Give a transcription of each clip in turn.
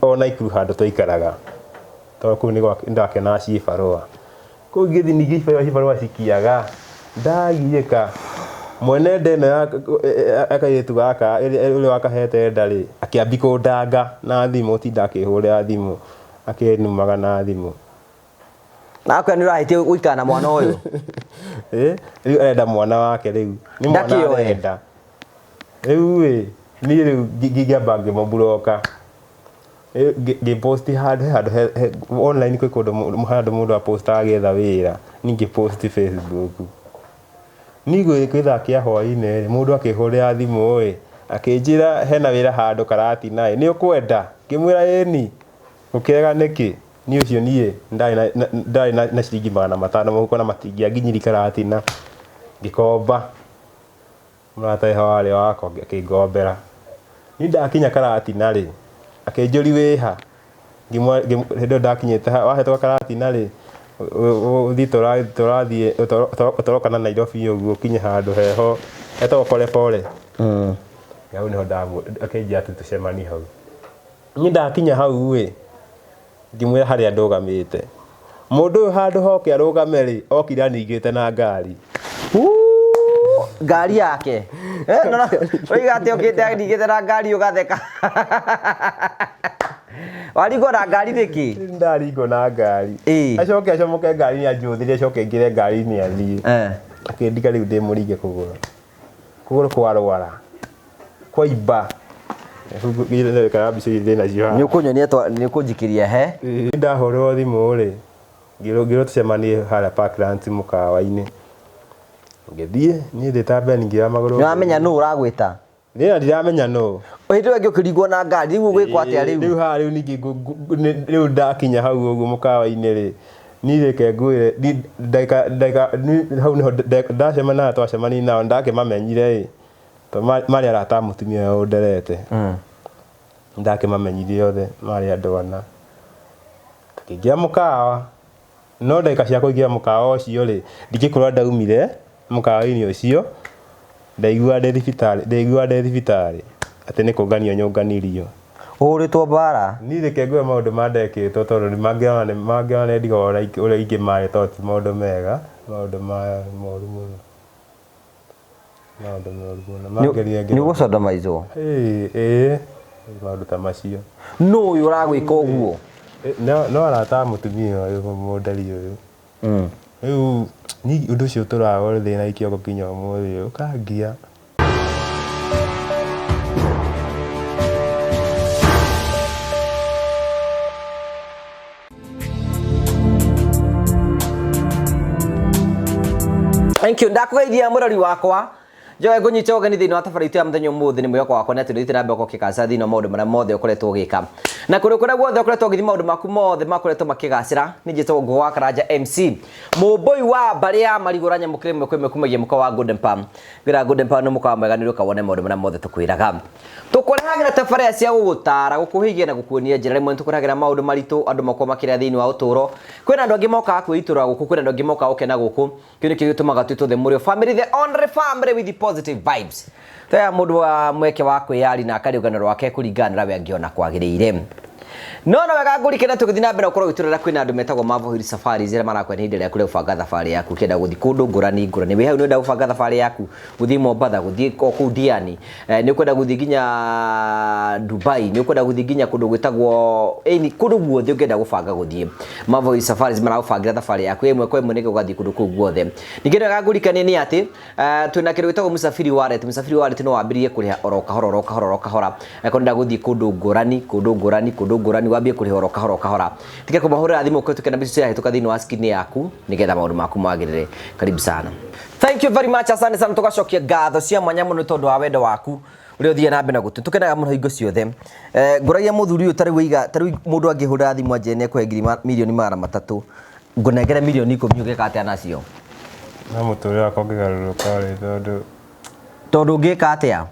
ona ikuru handu twaikaraga to ku ni ndakena cibarua ku ngithi ni cibarua cikiaga ndagiyeka mwene ndena akaitu gaka ule wakahete ndari akiambi kundanga na thimu tindakihurira thimu akinumaga na thimu nakwe ni rahite uikana mwana uyu riu arenda mwana wake riu ni mwana arenda riu ni riu ngiamba ngimobloka ngiposti handu online kwi kundu handu mundu aposta agetha wira ningi posti Facebook nigo kwithakia hwaini mundu akihurira thimu akinjira hena wira handu karati nae ni ukwenda ngimwira yeni ukega niki ni ucio nie ndai na ciringi 500 muhuko na matingia nginyiri karati na ngikomba murata hawari wako akingombera ni ndakinya karati na ri akinjuri wiha hindo ndakinyete wahetwo karati na ri uthi turathie utorokana na Nairobi uguo kinye handu heho eto kole pole yau niho ndamu akinjia tucemani hau ni ndakinya hau ngimwira haria ndugamite mundu handu hoke arugameri okira ningite na ngari ngari yake no oigate okite ningite na ngari ugatheka warigo na ngari niki ndarigo na ngari acomoke ngari ni anjuthire acoke ngire ngari ni athie akindiga riu ndimurige kuguru kwarwara kwaimba ni ukunyonia ni kunjikiria he ndahorwo thimu ri ngiro tucemanie haria Parklands mukawa-ini ngithie ni nditambe ningira maguru ni amenya nu uragwita ni ndiramenya no ohindo ngi ukirigwo na ngari riu gwikwa atia riu ha riu ningi riu ndakinya hau uguo mukawa-ini ri ni reke ngwire ndaika hau niho ndacemana twacemani nao ndakimamenyire to mari arata mutumia underete ndakimamenyire othe mari andu ana tukiingia mukawa no ndaika cia kuingia mukawa ucio ri ndigikorwa ndaumire mukawa-ini ucio ndaigua ndi thibitari ati ni kunganio nyunganirio uritwo bara ni reke ngwe maundu mandekitwo tondu ni mangiona ndigora uria ingi mari to ti maundu mega maundu moru muno ni gucodomaizwo maundu ta macio no uyu uragwika uguo no arata mutumia uyu mundari uyu riu ni undu ucio turagora thina ikio gukinya umuthi ukangia thank you ndakugeithia murori wakwa joe gunyita ogani thini wa tabaraitu ya muthenyo muthi ni mwako wakwa na turite na mbeko kikaca thini maundu maria mothe ukoretwo ugika na kuria guothe ukoretwo ugithi maundu maku mothe makoretwo makigacira ni njitwo ngo wa Karanja MC muboi wa baria mariguranya mukire mwe kumagia muka wa Golden Palm gira Golden Palm no muka mwega ni ukawone maundu maria mothe tukwiraga tukorehagira tabaria cia gugutara gukuhigia na gukuonia njira rimwe tukorehagira maundu maritu andu makwa makira thini wa uturo kwina andu angi moka kwitura guku kwina andu angi moka ukena guku kini kigutumaga twituthe murio family the only family with the positive vibes taya mundu wa mweke wa kwiyari na akariugana rwake kuringana rawe angiona kwagirire no wega ngurikena tugithi na mbere ukorwo witurira kwina andu metagwo Mavohiri Safari zira marakwenda hindira kule gubanga thabari yaku kenda guthi kundu ngurani we hau ni nda gubanga thabari yaku guthi Mombatha guthi ku Diani ni kwenda guthi ginya Dubai ni kwenda guthi ginya kundu gwitagwo ni kundu guothe ungenda gubanga guthi Mavohiri Safari zimara gubangira thabari yaku imwe kwa imwe ni gugathi kundu ku guothe ningenda wega ngurikane ni ati twina kindu gwitagwo Musafiri Wallet no wambirie kuriha oro kahora kwenda guthi kundu ngurani wambie kurihoro kahora tike kumahurira thimu kwetu kana bisu ya tukathini wa skini yaku nigetha maundu maku magirire karibu sana thank you very much asante sana tugacokia ngatho cia mwanya muno tondu wa wendo waku uria uthie na mbere gutu tukenaga muno hingo ciothe nguragia muthuri uyu tari mundu angihurira thimu ajene kwengiri milioni 300 ngunengere milioni 10 ugeka atia nacio na muturira wakwa ngigaruruka ri tondu ngika atia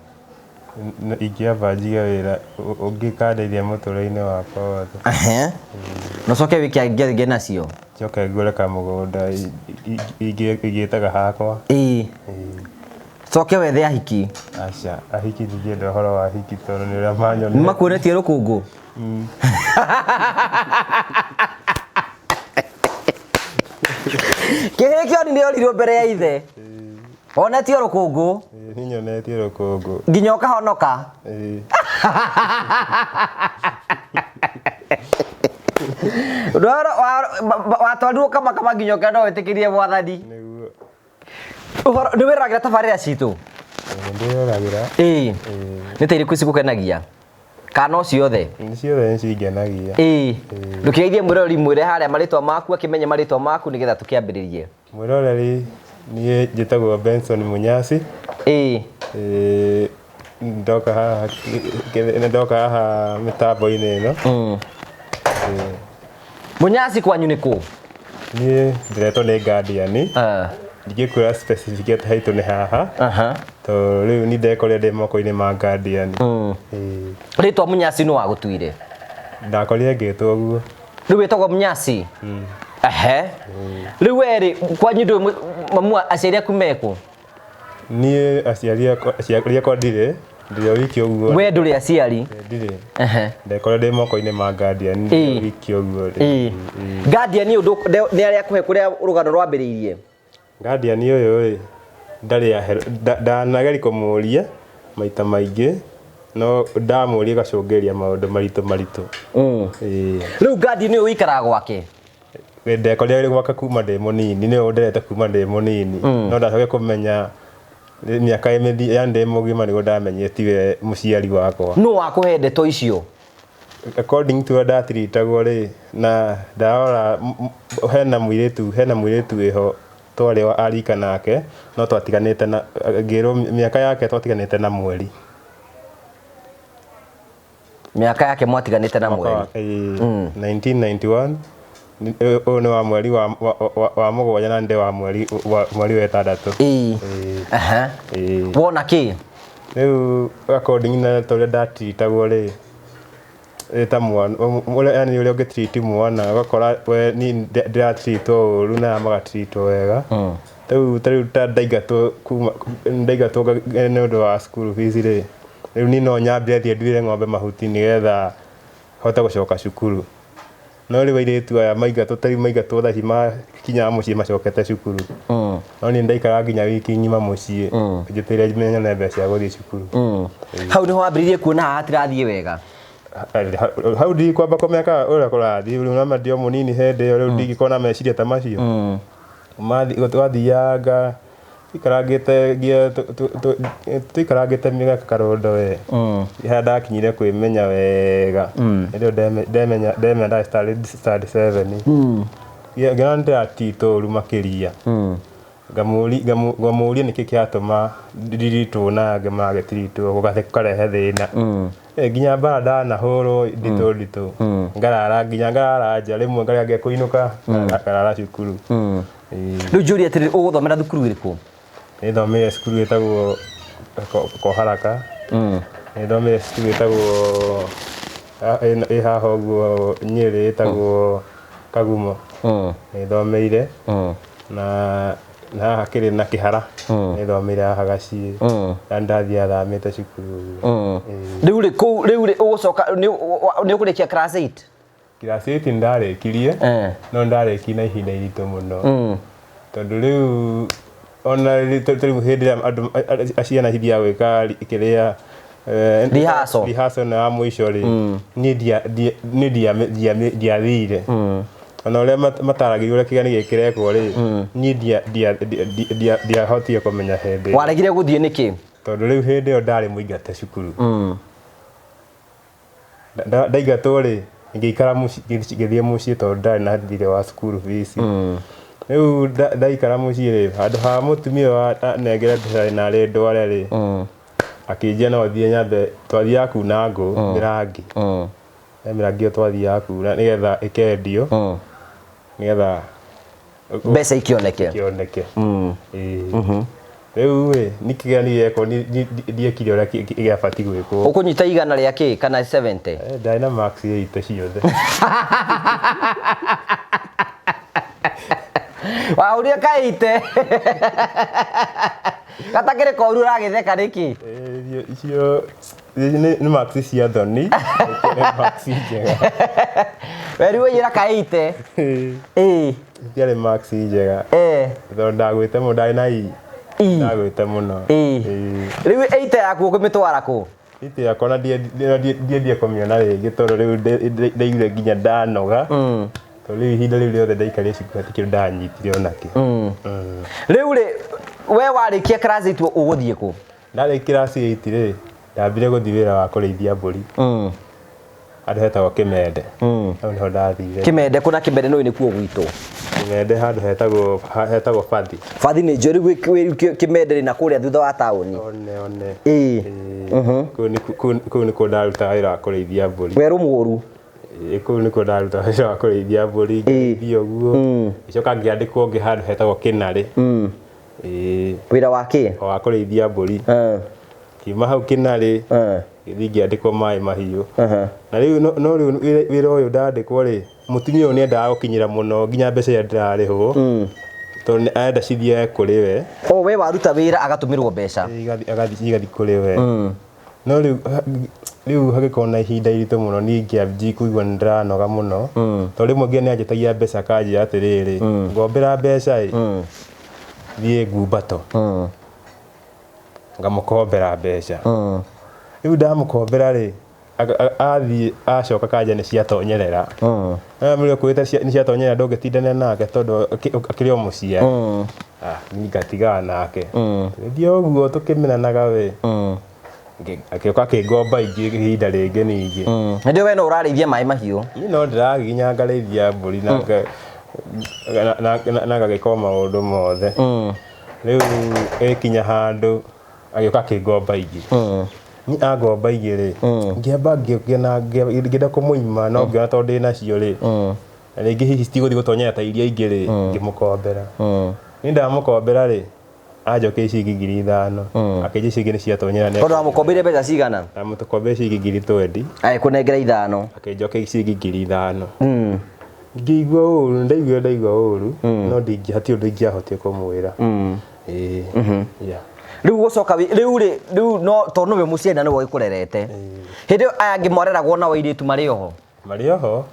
ikiamba njiga wira ungikadeithia mutura-ini wakwa wothe no coke wiki nge nacio coke ngure kamugunda igitaga hakwa coke wethe ahiki aca ahiki ndingĩenda ũhoro wa ahiki tondu nĩ ũrĩa manyona nĩ makuonetie rũkũngũ Kĩhĩ kĩo nĩ orirwo mbere ya ithe. Onetio rũkũngũ. Nĩ nyonetio rũkũngũ. Nginya ũkahonoka. Watwarirwo kama nginya ũkenda wĩtĩkĩrie Mwathani. Nĩguo. Nĩ wĩroragĩra tabarĩra citũ? Ndĩroragĩra. Nĩ ta irĩkũ cigũkenagia? Kana o ciothe? Ciothe nĩ cingenagia. Ndũkĩgeithie mwĩroreri mwĩre harĩa marĩtwa maku akĩmenye marĩtwa maku nĩgetha tũkĩambĩrĩrie. Mwĩroreri niĩ njĩtagwo Benson Munyasi. Ndoka haha mĩtambo-inĩ ĩno. Munyasi kwanyu nĩ kũ? Niĩ ndĩretwo nĩ Guardian. Ndingĩkwĩra specificate haitũ nĩ haha. Tondũ rĩu nĩ ndekorire ndĩ moko-inĩ ma Guardian. Rĩtwa Munyasi nĩ wagũtuire? Ndakorire ngĩtwo ũguo. Rĩu wĩtagwo Munyasi? Rĩu werĩ kwanyu ndũĩ mamu aciari aku mekũ? Niĩ aciari akwa ndirĩ. Ndĩrĩ o wiki ũguo. We ndũrĩ aciari? Ndirĩ. Ndekorire ndĩ moko-inĩ ma Guardian. Ndĩrĩ o wiki ũguo. Guardian nĩ arĩa kũhe kũrĩa rũgano rwambĩrĩirie? Guardian ũyũ ndanageria kũmũria maita maingĩ no ndamũria gacũngĩria maũndũ maritũ. Rĩu Guardian ũyũ ũikaraga gwake? Ndekorire gwaka kuma ndĩ mũnini, nĩwe nderete kuma ndĩ mũnini, no ndacoke kũmenya mĩaka ya ndĩ mũgima nĩguo ndamenyire tiwe mũciari wakwa. Nũ wakũhe ndeto icio? According to ndatirĩtagwo rĩ, na ndarora hena mũirĩtu wĩho twarĩ arika nake no twatiganĩte na ngĩrwo mĩaka yake twatiganĩte na mweri. Mĩaka yake mwatiganĩte na mweri? 1991. Ũyũ nĩ wa mweri wa mũgwanja na ndĩ wa mweri wa ĩtandatũ. Wona kĩ? Rĩu according na tũrĩa ndatirĩtagwo rĩ, ta mwana yani ũrĩa ũngĩtiriti mwana ũgakora we ni ndĩratirĩtwo ũru na magatirĩtwo wega. Rĩu ta ndaigatwo nĩ ũndũ wa school fees rĩ, rĩu niĩ no nyambire thiĩ nduĩre ng'ombe mahuti nĩgetha hote gũcoka cukuru. No rĩu airĩtu aya maingatwo thaa ici makinya mũciĩ macokete cukuru. No niĩ ndaikara nginya wiki ng'ima mũciĩ njetereire nyone mbeca cia gũthiĩ cukuru. Hau nĩho wambĩrĩirie kuona haha hatirathiĩ wega? Hau ndikwamba kũmeka ũrĩa kũrathiĩ, rĩu nama ndĩ o mũnini hĩndĩ ĩyo, rĩu ndingĩkorwo na meciria ta macio. Twathianga tũikarangĩte mĩgeka karondo we, harĩa ndakinyire kwĩmenya wega rĩu ndemenya nda standard 7 ngĩona nĩndĩratirĩtwo ũru makĩria. Ngamũria nĩkĩ kĩatũma ndiritwo nange magĩtiritwo gũkarehe thĩna. Nginya mbara ndanahũrwo nditũ ngarara nja, rĩmwe ngarega kũinũka ngarara cukuru. Rĩu njũrie atĩrĩrĩ, ũgũthomera thukuru ĩrĩkũ? Nĩthomeire cukuru ĩtagwo Koharaka. Nĩthomeire cukuru ĩtagwo ĩ haha ũguo Nyĩrĩ ĩtagwo Kagumo. Nĩthomeire na haha kĩrĩ na Kĩhara nĩthomeire haha Gaciĩ, na ndathiĩ thamĩte cukuru. Rĩu ũgũcoka nĩ ũkũrĩkia class 8? Class 8 nĩndarĩkirie no ndarĩkirie na ihinda iritũ mũno, tondũ rĩu ona rĩu hĩndĩ ĩrĩa ciana cithiaga gwĩka kĩrĩa rehearsal na ya mũico rĩ, niĩ ndiathire. Ona ũrĩa mataragĩria ũrĩa kĩgeranio kĩrekwo rĩ, niĩ ndiahotire kũmenya hĩndĩ. Waregire gũthiĩ nĩkĩ? Tondũ rĩu hĩndĩ ĩyo ndarĩ mũingate cukuru. Ndaigatwo rĩ, ngĩikara ngĩthiĩ mũciĩ tondũ ndarĩ na thirĩ wa school fees. Rĩu ndaikara mũciĩ rĩ, handũ ha mũtumia wanengere mbeca narĩ ndware rĩ, akĩnjia no thiĩ nyambe, twathiaga kuna ngũ mĩrangi. Mĩrangi ĩyo twathiaga kuna nĩgetha ĩkendio nĩgetha mbeca ikĩoneke. Rĩu rĩ, nĩ kĩgeranio gĩekwo ndiekire ũrĩa gĩabatiĩ gwĩkwo. Ũkũnyita igana rĩa kĩ kana 70? Ndarĩ na marks 8 ciothe. Waũria kaite gatakĩrĩ koru ũragĩtheka nĩkĩ? nĩ maxi cia thoni maxi njega weri wĩra kaite tiarĩ maxi njega tondũ ndagwĩte mũno ndarĩ na ndagwĩte mũno rĩu 8 yaku ũkĩmĩtwara kũ? Ite yakwa ndiendie kũmĩona rĩngĩ tondũ rĩu ndaigire nginya ndanoga tondũ rĩu ihinda rĩu rĩothe ndaikarire cukuru hatikĩrĩ ndanyitire onakĩ. Rĩu rĩ we warĩkia class 8 ũgũthiĩ kũ? Ndarĩkia class 8 rĩ ndambire gũthiĩ wĩra wa kũrĩithia mbũri handũ hetagwo Kĩmende. Hau nĩho ndathire. Kĩmende kuna Kĩmende nĩũĩ nĩkuo gwitũ? Kĩmende handũ hetagwo Bathi. Bathi nĩ njũĩ rĩu Kĩmende na kũrĩa thutha wa taũni. Kũu nĩkuo ndarutaga wĩra wa kũrĩithia mbũri. Werũ mũru? Kũu nĩkuo ndarutaga wĩra wa kũrĩithia mbũri ngĩrĩithia ũguo gĩcoka ngĩandĩkwo ũngĩ handũ hetagwo Kĩnarĩ. Wĩra wa kĩ? Wa kũrĩithia mbũri. Kiuma hau Kĩnarĩ gĩthiĩ ngĩandĩkwo Maĩ Mahiũ. Na rĩu no rĩu wĩra ũyũ ndandĩkwo rĩ mũtumia ũyũ nĩendaga gũkinyĩra mũno nginya mbeca iria ndĩrarĩhwo tondũ arenda cithiage kũrĩ we. We waruta wĩra agatũmĩrwo mbeca? Igathiĩ kũrĩ we. No rĩu hagĩkorwo na ihinda iritũ mũno niĩ ngĩanjia kũigua nĩndĩranoga mũno tondũ rĩmwe nginya nĩanjĩtagia mbeca akanjĩra atĩrĩrĩ ngombera mbeca thiĩ Ngumbato ngamũkombera mbeca. Rĩu ndamũkombera rĩ athiĩ acoka kanja nĩciatonyerera. Mũrĩ kwĩta nĩciatonyerera ndũngĩtindana nake tondũ akĩrĩ o mũciari. Ngatigaga nake gĩthiĩ ũguo tũkĩmenanaga we akĩoka akĩngomba ingĩ ihinda rĩngĩ ningĩ. Hĩndĩ ĩyo we no ũrarĩithia Maĩ Mahiũ? Niĩ no ndĩragiginya ngarĩithia mbũri na ngagĩka maũndũ mothe. Rĩu ĩkinya handũ agĩoka akĩngomba ingĩ. Niĩ angomba ingĩ rĩ ngĩamba ngĩenda kũmũima no ngĩona tondũ ndĩnacio rĩ na rĩngĩ hihi citigũthiĩ gũtonyera ta iria ingĩ rĩ ngĩmũkombera. Niĩ ndamũkombera rĩ anjokeire ciringi 5,000 akĩnjĩra ciringi nĩciatonyera. Tondũ wamũkombeire mbeca cigana? Ndamũkombeire ciringi 20 agĩkũnengera 5 akĩnjokeria ciringi 5,000. Ngĩigua ũũru ndaigua ũũru no ndingĩhati ũndũ ingĩahotire kũmwĩra. Rĩu gũcoka rĩu no tondũ nĩwe mũciari na nĩwe ũgĩkũrerete hĩndĩ ĩyo aya angĩ mwareragwo nao airĩtu marĩ oho? Marĩ oho.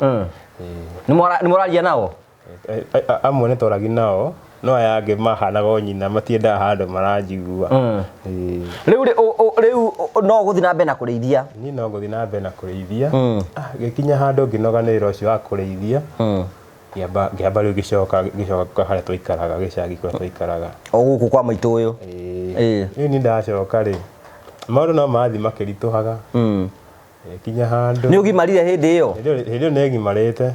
Nĩmũraria nao? Amwe nĩtwaragia nao no aya angĩ mahanaga o nyina matiendaga handũ maranjigua. Rĩu no gũthiĩ na mbere na kũrĩithia? Niĩ no gũthiĩ na mbere na kũrĩithia. Gĩkinya handũ ngĩnoga nĩ wĩra ũcio wa kũrĩithia ngĩamba rĩu gĩcoka harĩa twaikaraga gĩcagi kũrĩa twaikaraga o gũkũ kwa maitũ ũyũ. Rĩu niĩ ndacoka rĩ maũndũ no marathiĩ makĩritũhaga. Kinya handũ nĩ ũgimarire hĩndĩ ĩyo? Hĩndĩ ĩyo nĩngimarĩte.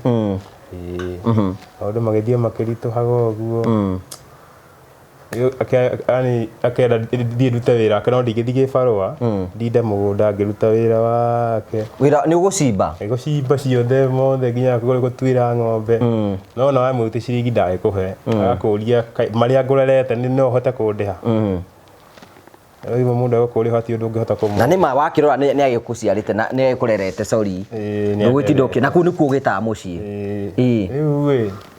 Maũndũ magĩthiĩ makĩritũhaga ũguo akenda thiĩ ndute wĩra wake no ndingĩthiĩ gĩbarũa ndinde mũgũnda ngĩruta wĩra wake. Wĩra nĩ ũgũcimba? Gũcimba ciothe mothe nginya gũtuĩra ng'ombe no na wamũruta ciringi ndagĩkũhe agakũria marĩa ngũrerete no ũhote kũndĩha. Rĩu mũndũ agũkũria hati ũndũ ũngĩhota kũmũhe. Na nĩma wakĩrora nĩ agĩkũciarĩte na nĩ agĩkũrerete sorry ndũgĩtinda ũkĩ na kũu nĩkuo ũgĩtaga mũciĩ.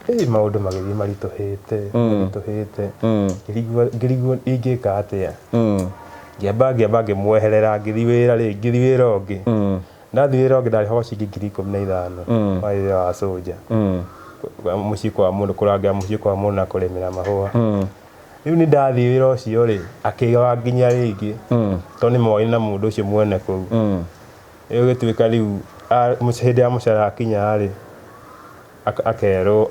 Rĩu maũndũ magĩthiĩ maritũhĩte ngĩrigwo ingĩka atĩa. Ngĩamba ngĩmweherera ngĩthiĩ wĩra rĩngĩ ngĩthiĩ wĩra ũngĩ. Ndathiĩ wĩra ũngĩ ndarĩhagwo ciringi 15,000 wa wĩra wa soldier mũciĩ kwa mũndũ kũrangĩra mũciĩ kwa mũndũ na kũrĩmĩra mahũa. Rĩu nĩ ndathiĩ wĩra ũcio rĩ akĩoya nginya rĩngĩ tondũ nĩmoĩ na mũndũ ũcio mwene kũu. Rĩu gĩtuĩka rĩu hĩndĩ ya mũcara akinya rĩ akerwo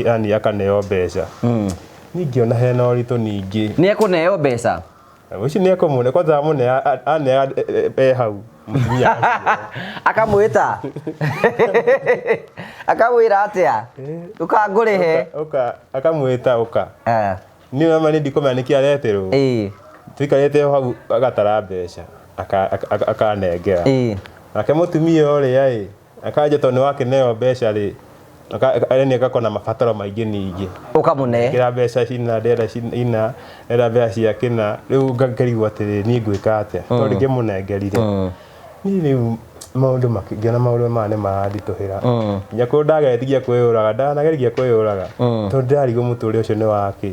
yani akaneo mbeca. Ningĩona hena ũritũ ningĩ. Nĩ ekũneo mbeca? Ũcio nĩ ekũmũne kwanza amũne anea hau mũtumia akamwĩta akamwĩra atĩa ũka ngũrĩhe? Akamwĩta ũka niĩ nama nĩ ndikũmenya nĩkĩ areterwo. Tũikarĩte hau agatara mbeca akanengera nake mũtumia ũrĩa akanja tondũ nĩwakĩneo mbeca rĩ areni agakora na mabataro maingĩ ningĩ ũkamũne kĩra mbeca cina ndenda mbeca cia kĩna rĩu ngakĩrigwo atĩrĩ niĩ ngwĩka atĩa tondũ ngĩmũnengerire. Niĩ rĩu maũndũ makĩngĩona maũndũ maya nĩmaranditũhĩra nginya kũrĩa ndagetirie kwĩyũraga ndanageririe kwĩyũraga tondũ ndĩrarigwo mũtũrĩre ũcio nĩ wakĩ.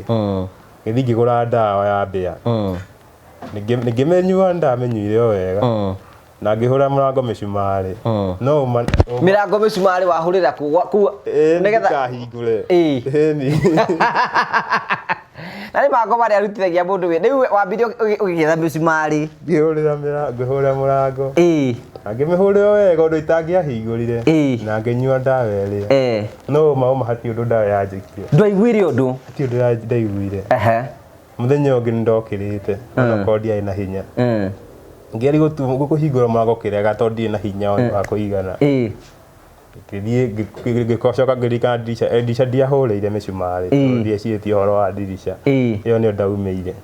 Ngĩthiĩ ngĩgũra ndawa ya mbĩa nĩngĩmenyua ndamenyuire o wega na ngihura murango micumari no mirango micumari wahurira ku nigetha kahingure ni nani mago bari arutithagia mundu we riu wambire ugietha micumari ngihura murango ngimihura wega undu itangiahingurire na nginyua ndawa iria no mauma hati undu ndawa yanjikie ndwaiguire undu hati undu ndaiguire muthenya ungi ndokirite na kodia ina hinya ngeri gukuhingura murango kirega tondu ndire na hinya wa kuigana ngithie ngikocoka ngirika ndirisha ndiahurire micumari ndire ciĩtie horo wa ndirisha iyo nio ndaumeire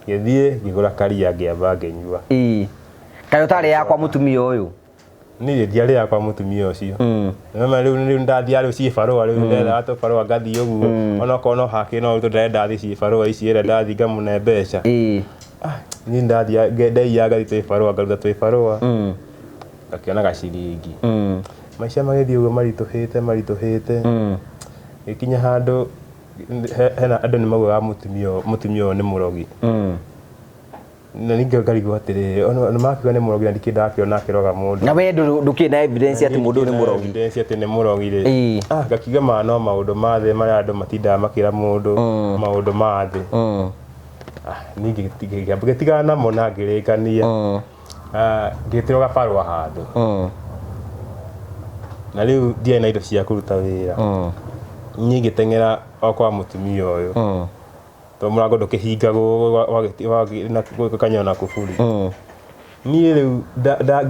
ngithie ngigura karia ngiamba nginyua kayo tari yakwa mutumia uyu ni ndiari yakwa mutumia ucio mama riu ndathia riu ci barua riu ndenda to barua ngathi uguo ona kono hake no to ndenda thi ci barua ici ira ndathi ngamune mbeca ni ndathia ndeia ngathi to barua ngaruta to barua akiona gaciringi maisha magithii uguo marituhite ikinya handu hena andu ni maugaga mutumia ni murogi na ninge ngarigwo atiriri ona makiuga ni murogi ndikinda akiona akiroga mundu na we ndukina evidence ati mundu ni murogi evidence ati ni murogi ri ngakiuga ma no maundu mathe maria andu matindaga makira mundu maundu mathe ninge tiga namo na ngirikania ngitiroga barua handu na riu ndie na indo cia kuruta wira ni ngiteng'era okwa mutumia uyu to murango ndukihingagwo na kanyona kufuri ni riu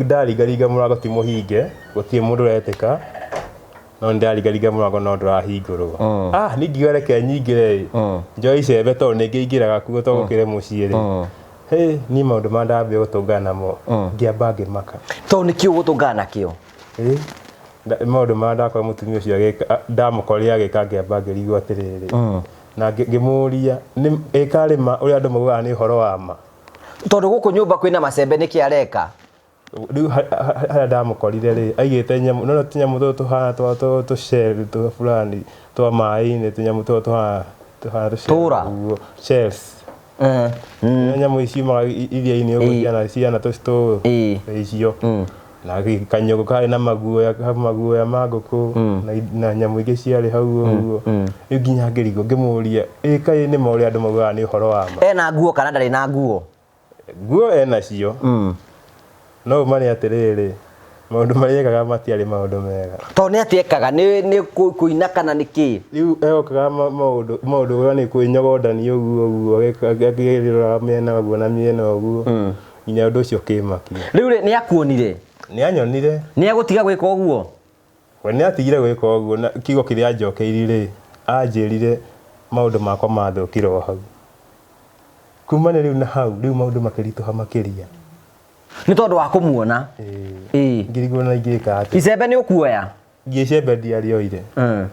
ndarigariga murango ti muhinge gutie mundu uretika no ndarigariga murango no ndurahingurwo ningiuga reke nyingire njoi icembe to ningiingiraga kuo to gukire mucii ri ni maundu mandambia gutungana namo ngiamba ngimaka to nikio gutungana nakio maundu mandakwa mutumia ucio agika ndamukorire agika ngiamba ngirigwo atiriri na ngimuria ni ekarima uri andu maugaga ni horo wa ma tondu guku nyumba kwina macembe niki areka riu haya ndamukorire ri aigite nyamu no tunyamu tu tuhana tu shell tu fulani tu mai-ini tunyamu tu tuhana tura shells nyamu icio iria-ini uguo ciana tu sto icio na kanyogo kari na maguoya ma nguku na nyamu ingĩ ciarĩ hau ũguo rĩu nginya ngĩrigwo ngĩmũria kaĩ nĩ ma ũrĩa andũ maugaga nĩ ũhoro wa ma ena nguo kana ndarĩ na nguo enacio no uma nĩ atĩrĩrĩ maũndũ marĩa ekaga matiarĩ maũndũ mega to nĩ atiekaga nĩ kũina kana nĩkĩ rĩu ekaga maũndũ ũrĩa nĩ kwĩnyogodania ũguo akĩrora mĩena ũguo na mĩena ũguo nginya ũndũ ũcio ũkĩmakia rĩu nĩ akuonire ni anyonire ni agutiga gwika uguo we ni atigire gwika uguo na kigo kiria njokeirie ri anjirire maundu makwa mathukire o hau kumane riu na hau riu maundu makirituha makiria ni tondu wa kumuona ngirigwo na ingika ati icembe ni ukuoya ngicembe ndiarioire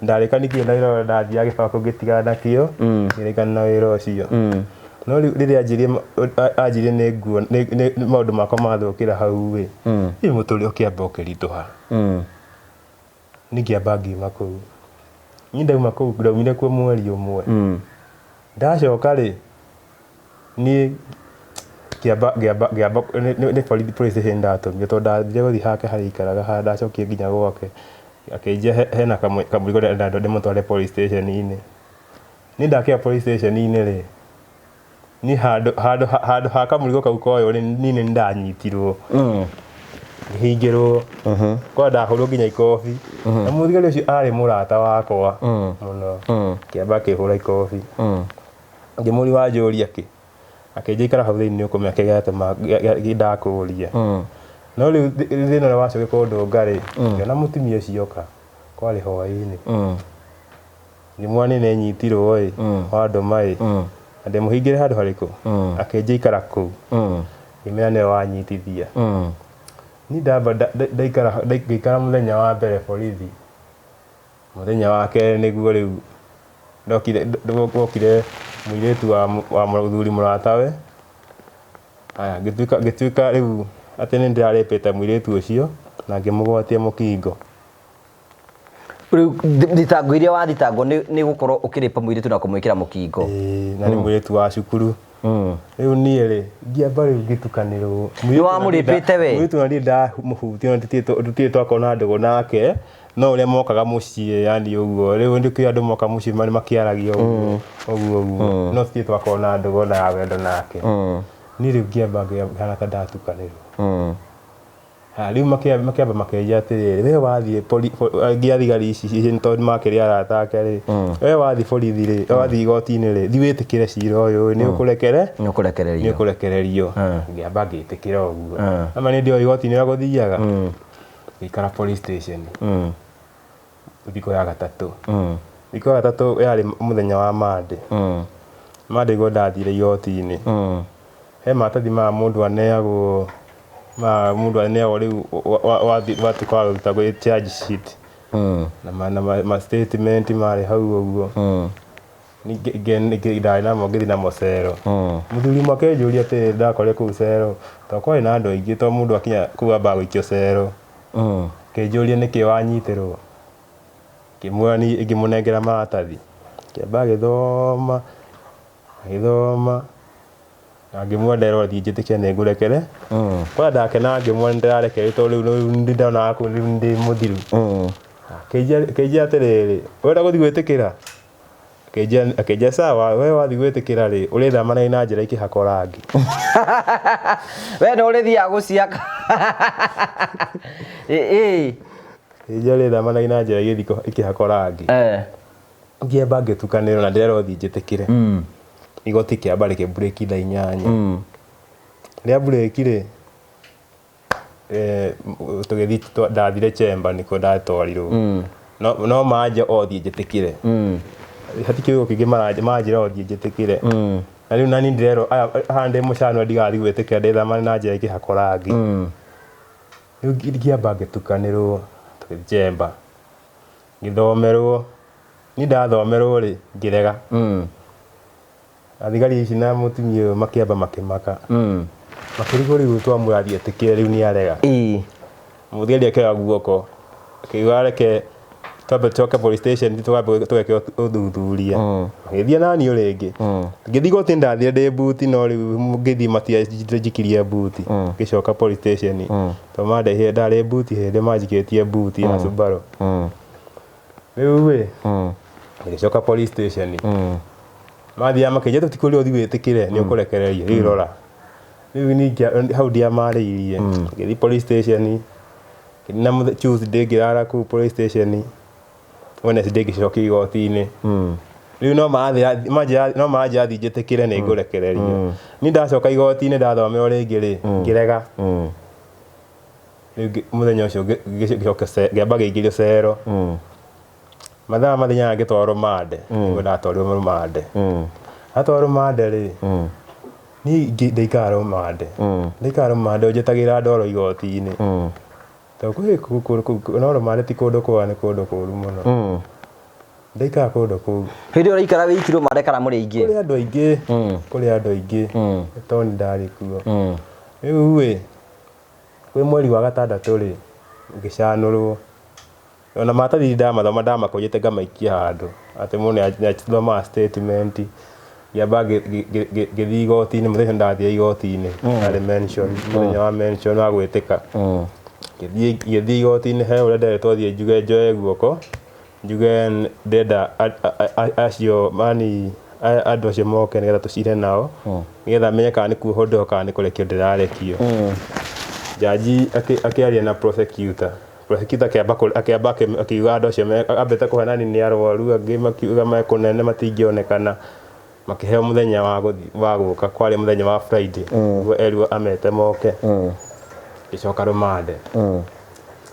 ndarikanikire na wira ndathia gibako ngitiga nakio ngirikana na wira ucio no riria anjirie nĩ nguo nĩ maũndũ makwa mathũkĩra hau ĩ mũtũrĩre ũkĩamba ũkĩritũha nĩngĩamba ngiuma kũu niĩ ndauma kũu ndaumire kuo mweri ũmwe ndacoka rĩ niĩ ngĩamba nĩ police station ndatũmire tondũ ndathire gũthiĩ hake harĩa aikaraga ndacokie nginya gwake akĩnjia hena kamũrigo ndĩmũtware police station-inĩ niĩ ndakinya police station-inĩ rĩ ni handu ha kamurigo kau koyo ni ndanyitirwo ngihingirwo kwa ndahurwo nginya ikofi na muthigari ucio ari murata wakwa muno kiamba kihura ikofi ngimuri wa njũria ki akĩnjikara hau thĩinĩ ũkũmenya kĩgate ndakuria no rĩu thĩna ũrĩa wacoke kũndũnga rĩ ngĩona mũtumia ũcio oka kwarĩ hwaĩ-inĩ ngĩmwona nĩ nyitirwo ĩ wa ndũma ĩ ndĩmũhingĩre handũ harĩkũ akĩnjikara kũu ngĩmenya nĩwe wanyitithia ni ndamba ndaikara mũthenya wa mbere borithi mũthenya wa kerĩ nĩguo rĩu ndokire mũirĩtu wa mũthuri mũratawe aya ngĩtuĩka rĩu atĩ nĩ ndĩrarĩpĩte mũirĩtu ũcio na ngĩmũgwatia mũkingo riu thitango iria wathitangwo nĩ gũkorwo ũkĩrĩpa mũirĩtu na kũmwĩkĩra mũkingo na nĩ mũirĩtu wa cukuru riu nie ri ngiamba riu ngitukanirwo Nĩwamũrĩpĩte we? mwitu na nda muhuti tutie twakona ndogo nake no uria mokaga mucii yani uguo riu ndikio andu moka mucii mari makiaragia uguo no tutie twakona ndogo na wendo nake ni riu ngiamba ngana kadatukanirwo riu makiamba makeja atiriri we wathie ngiathigari ici tondu makiria arata ake ri we wathie borithi ri wathie igoti-ini ri thi witikire cira uyu ni ukurekererio ngiamba ngitikira uguo ama ni ndio igoti-ini ria guthiaga ikara police station thiko ya gatatu yari muthenya wa Monday go ndathire igoti-ini he matathi ma mundu aneagwo riu watukwa ruta gwi charge sheet na ma statement mari hau uguo ndari namo ngithi namo cero muthuri makenjuria ati ndakore kuu cero to kwari na andu aingi to mundu akinya kuu amba gwikio cero kenjuria niki wanyitirwo kimwani ingimunengera maratathi kiamba githoma ngimwendera thi njitikia ni ngurekere kwa ndakena ngimwendera rekere to riu ndona aku riu ndi muthiru keija atiriri wenda guthi gwitikira keija sawa we wathi gwitikira ri urithamana na njira ikihako rangi we no urithia guciaka keija urithamana na njira ikihako rangi ngiamba ngitukanirwo na ndirero thi njitikire igoti kiamba break thaa 8 ria break ri tugithi ndathire chamber niko ndatwarirwo no manja othie njitikire hatikio kingi manjira othie njitikire na riu nani ndirero hande mucano ndigathi gwitikira ndithamane na njira ikihako rangi riu ngiamba ngitukanirwo tugithi chamber ngithomerwo ni ndathomerwo ri ngirega athigari ici na mutumia makiamba makimaka makirigo riu twamurathie tikire riu ni arega muthigari akega guoko akiuga reke twambe twoke police station tweke uthuthuria ngithia nani uringi ngithi goti ndathire ndi buti no riu ngithi matiajikirie buti ngicoka police station to mandehe ndari buti hindi majikitie buti na Subaru riu we ngicoka police station mathia makeja tutikuri uthi witikire ni ukurekereria rirora riu ni hau ndia mariirie ngithi police station na Tuesday ngirara ku police station Wednesday ngicoka igoti-ini riu no mathia thi njitikire ni ngurekererio ni ndacoka igoti-ini ndathomerwo ringi ri ngirega riu muthenya ucio ngiamba ngingĩrio cero mathaa mathenya ngitwarwo mande ndatwarirwo mande atwarwo mande ri ni ndeikara mande njetagira ndoro igoti-ini to no mande ti kundu kwa ni kundu kuru muno ndeikara kundu kuu hindi ora ikara wikirwo mande kana muri aingi kuri andu aingi to ni ndari kuo riu we kwi mweri wa gatandatu ri ngicanurwo ona matathi ndamakonyete ngamaikia handu ati mune athoma statement yamba ngithi igoti-ini muthenya ndathie igoti-ini ari mention muthenya wa mention wa gwitika ngithi igoti-ini he uria nderetwo thie njuge njoe guoko njuge ndenda acio mani andu acio moke nigetha tucire nao nigetha menye kana ni kuoho kana ni kurekio ndirarekio jaji akiaria na prosecutor akiamba akiuga andu acio ambete kuhenani ni arwaru angi makiuga mekunene matingionekana makiheo muthenya wa guka kwari muthenya wa Friday guo erwo amete moke icoka rumande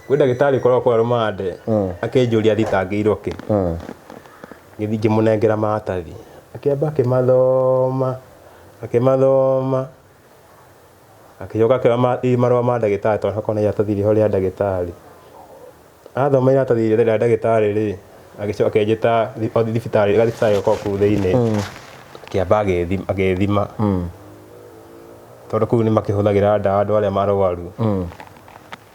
gwi ndagitari korwo kwa rumande akinjuria thitangĩirwo ki ngithi ngimunengera maratathi akiamba akimathoma akicoka akioya marũa ma ndagĩtarĩ tondũ hakona iratathi rĩho rĩa ndagĩtarĩ athoma iratathi rĩa ndagĩtarĩ rĩ agicoka akenjĩta thibitarĩ gũkorwo kũu thĩinĩ akĩamba agethima tondũ kũu nĩ makĩhũthagĩra ndawa andũ arĩa marũaru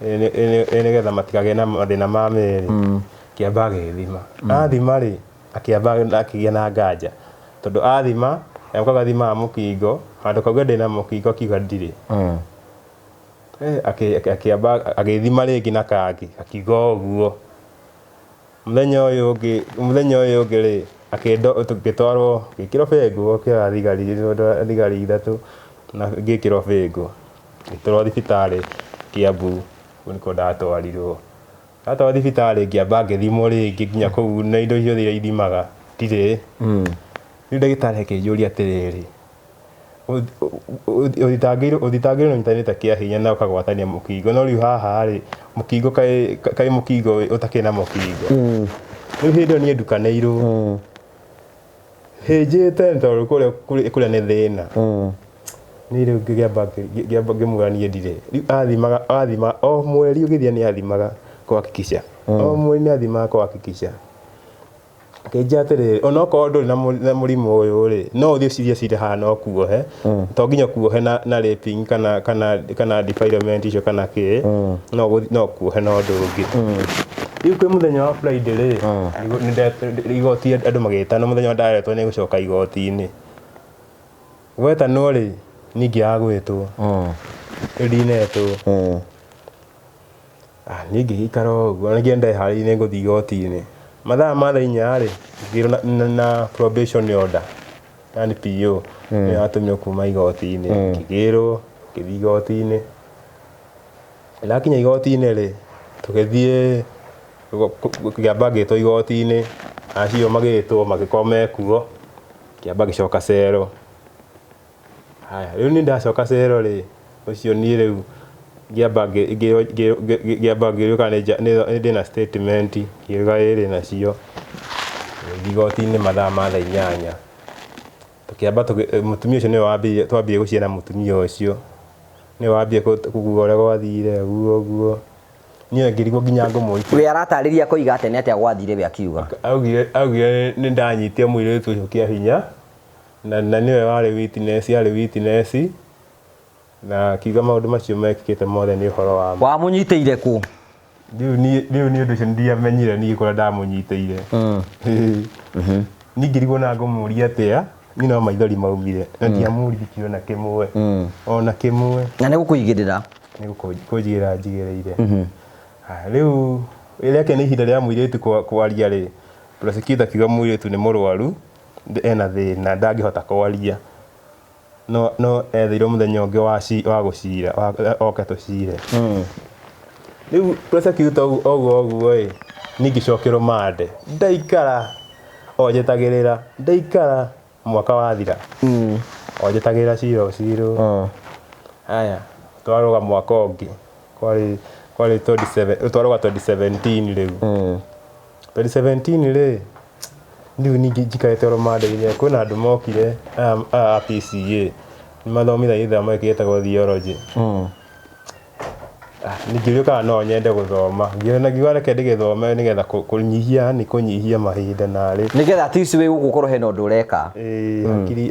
nĩgetha matikagĩe na mathĩna ma mĩĩrĩ akĩamba agethima athima rĩ akĩamba akĩgĩa na nganja tondũ athima yamka gathima mukingo handu kauga ndina mukingo akiuga ndire akiamba agithima ringi na kangi akiuga uguo muthenya uyu ungi ri akindo tukitwarwo gikiro bengo kia thigari ithatu na gikiro bengo gitwarwo thibitari Kiambu niko ndatwarirwo thibitari ngiamba ngithimwo ringi nginya kuu na indo icio iria ithimaga ndirĩ riu ndagĩtarĩ akĩnjũria atĩrĩrĩ ũthitangĩirwo ũnyitanĩte kĩa hinya na ũkagwatania mũkingo no rĩu haha rĩ mũkingo kaĩ mũkingo ũtakĩrĩ na mũkingo rĩu hĩndĩ ĩyo niĩ ndukanĩirwo hĩnjĩte tondũ kũrĩa nĩ thĩna niĩ rĩu ngĩamba ngĩmwĩra niĩ ndirĩ rĩu athimaga o mweri ũgĩthia nĩ athimaga kuhakikisha o mweri nĩ athimaga kuhakikisha akĩnjĩra atĩrĩrĩ onokorwo ndũrĩ na mũrimũ ũyũ rĩ no ũthiĩ ũcirie cira haha no kuohe to nginya kuohe na raping kana defilement icio kana kĩ no kuohe na ũndũ ũngĩ rĩu kwĩ mũthenya wa Friday rĩ igoti andũ magĩtana mũthenya ndaretwo nĩ gũcoka igoti-inĩ gwetanwo rĩ niĩ ngĩagwĩtwo ndinetwo niĩ ngĩikara ũguo na ngĩenda ndeharĩirie nĩ ngũthiĩ igoti-inĩ mathaa ma thaa inya rĩ ngĩrwo na probation order yani PO nĩ yatũmirwo kuma igoti-inĩ ngĩgĩrwo ngĩthiĩ igoti-inĩ ndakinya igoti-inĩ rĩ tũgĩthiĩ ngĩamba ngĩtwo igoti-inĩ acio magĩtwo magĩkorwo mekuo ngĩamba ngĩcoka cero haya rĩu nĩ ndacoka cero rĩ ũcio niĩ rĩu ngĩamba ngĩũka nĩ ndĩ na statement ngĩuga ĩrĩ nacio igoti-inĩ mathaa ma thaa inyanya tũkĩamba mũtumia ũcio nĩwe twambire gũciara mũtumia ũcio nĩwe wambire kuga ũrĩa gwathire ũguo niĩ ngĩrigwo nginya ngũmũikia we aratarĩria kũiga atĩ atĩa gwathire we akiuga augire nĩ ndanyite mũirĩtu ũcio kĩa hinya na niwe warĩ witness na akiuga maũndũ macio mekĩkĩte mothe nĩ ũhoro wa wamũnyitĩire kũ rĩu nĩ ũndũ ũcio ndiamenyire niĩ kũrĩa ndamũnyitĩire niĩ ngĩrigwo na ngũmũria atĩa niĩ no maithori maumire na ndiamũrithi ona kĩmwe ona kĩmwe na nĩ gũkũigĩrĩra nĩ gũkũnjigĩra njigĩrĩire rĩu rĩake nĩ ihinda rĩa mũirĩtu kwaria rĩ prosecutor akiuga mũirĩtu nĩ mũrwaru ena thĩna ndangĩhota kwaria no etheirwo mũthenya ũngĩ wa gũcira oke tũcire rĩu prosecutor ũguo ĩ niĩ ngĩcokerwo mande ndaikara onjetagĩrĩra ndaikara mwaka wathira onjetagĩrĩra cira ũcirwo haya twarũga mwaka ũngĩ kwarĩ 2017 rĩu 2017 rĩ rĩu ningĩ njikarĩte rumande-inĩ kwĩna andũ mokire a PCA nĩmathomithagia gĩthomo gĩkĩ gĩtagwo theology ningĩ kana no nyende gũthoma ngiuga reke ndĩgĩthome nĩgetha kũnyihia mahinda narĩ nĩgetha at least wĩ gũkũ korwo hena ũndũ ũreka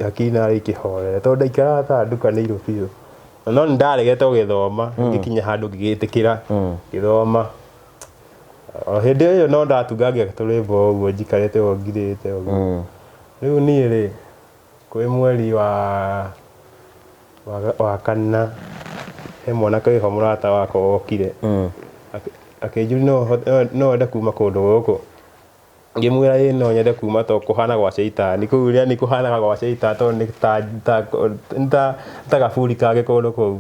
hakiri narĩ ikĩhorera tondũ ndaikaraga ta ndukanĩirwo biũ no nĩndaregete gũgĩthoma ngĩkinya handũ ngĩgĩtĩkĩra ngĩthoma o hĩndĩ ĩyo no ndatungagia tũrĩmbo ũguo njikarĩte ũguo ngirĩte ũguo rĩu niĩ rĩ kwĩ mweri wa kana he mwanake wĩho mũrata wakwa wokire akĩnjũria no wende kuma kũndũ gũkũ ngĩmwĩra ĩ no nyende kuma to kũhana gwa Shaitani kũu rĩa nĩ kũhanaga gwa Shaitani tondũ nĩ ta gaburi kangĩ kũndũ kũu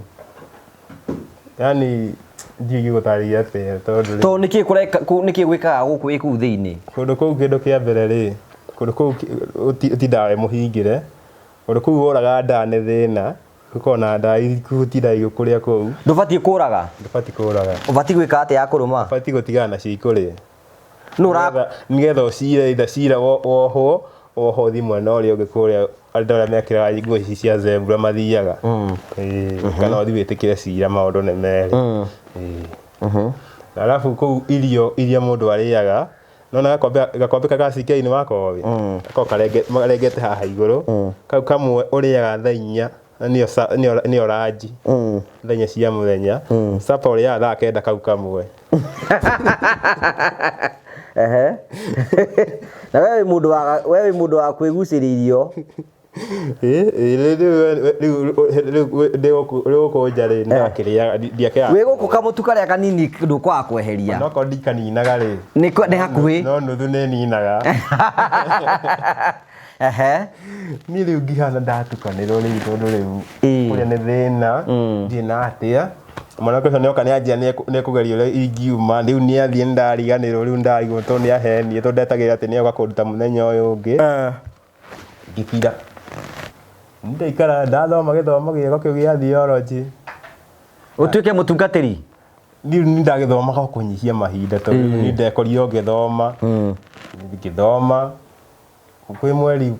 yani ndiũĩ gũtarĩria atĩa tondũ nĩkĩ gwĩkaga gũkũ wĩ kũu thĩinĩ kũndũ kũu kĩndũ kĩa mbere rĩ kũndũ kũu ũtindaga mũhingĩre kũndũ kũu woraga nda nĩ thĩna gũkorwo na nda itindaga igĩkũrĩa kũu ndũbatiĩ kũraga ũbatiĩ gwĩka atĩa ya kũrũma ũbatiĩ gũtigana na cikũrĩa nĩgetha ũcire cira woho thi mwena ũrĩa ũngĩ kũrĩa andũ arĩa mekĩraga nguo ici cia zebra mathiaga kana ũthiĩ wĩtĩkĩre cira maũndũ nĩ merĩ alafu kũu irio mũndũ arĩaga nona gakombe ka CK-inĩ wakobi gako karengete haha igũrũ kau kamwe ũrĩaga thaa inya nĩyo ranji thaa inya cia mũthenya sapa ũrĩaga thaa kenda kau kamwe na wewe mũndũ wa kwĩgucĩrĩria irio rĩu kũnja-rĩ ndakĩrĩaga ndiakĩaga wĩ gũkũ kamutu karĩa kanini ndũkwaga kweheria onoko ndikaninaga rĩ nĩ hakuhĩ no nuthu nĩ ninaga niĩ rĩu ngĩhana ndatukanĩrwo rĩu tondũ rĩu kũrĩa nĩ thĩna ndirĩ na atĩa mwanake ũcio nĩoka nĩanjia nĩekũgeria ũrĩa ingiuma rĩu nĩathiĩ nĩndariganĩrwo rĩu ndarigwo tondũ nĩahenie tondũ ndetagĩrĩra atĩ nĩoka kũnduta mũthenya ũyũ ũngĩ ngĩkira ndaikara ndathoma gĩthomo gĩakwa kĩu gĩa theology ũtuĩke mũtungatĩri rĩu nĩ ndagĩthomaga o kũnyihia mahinda tondũ nĩ ndekorire ngĩthoma ngĩthoma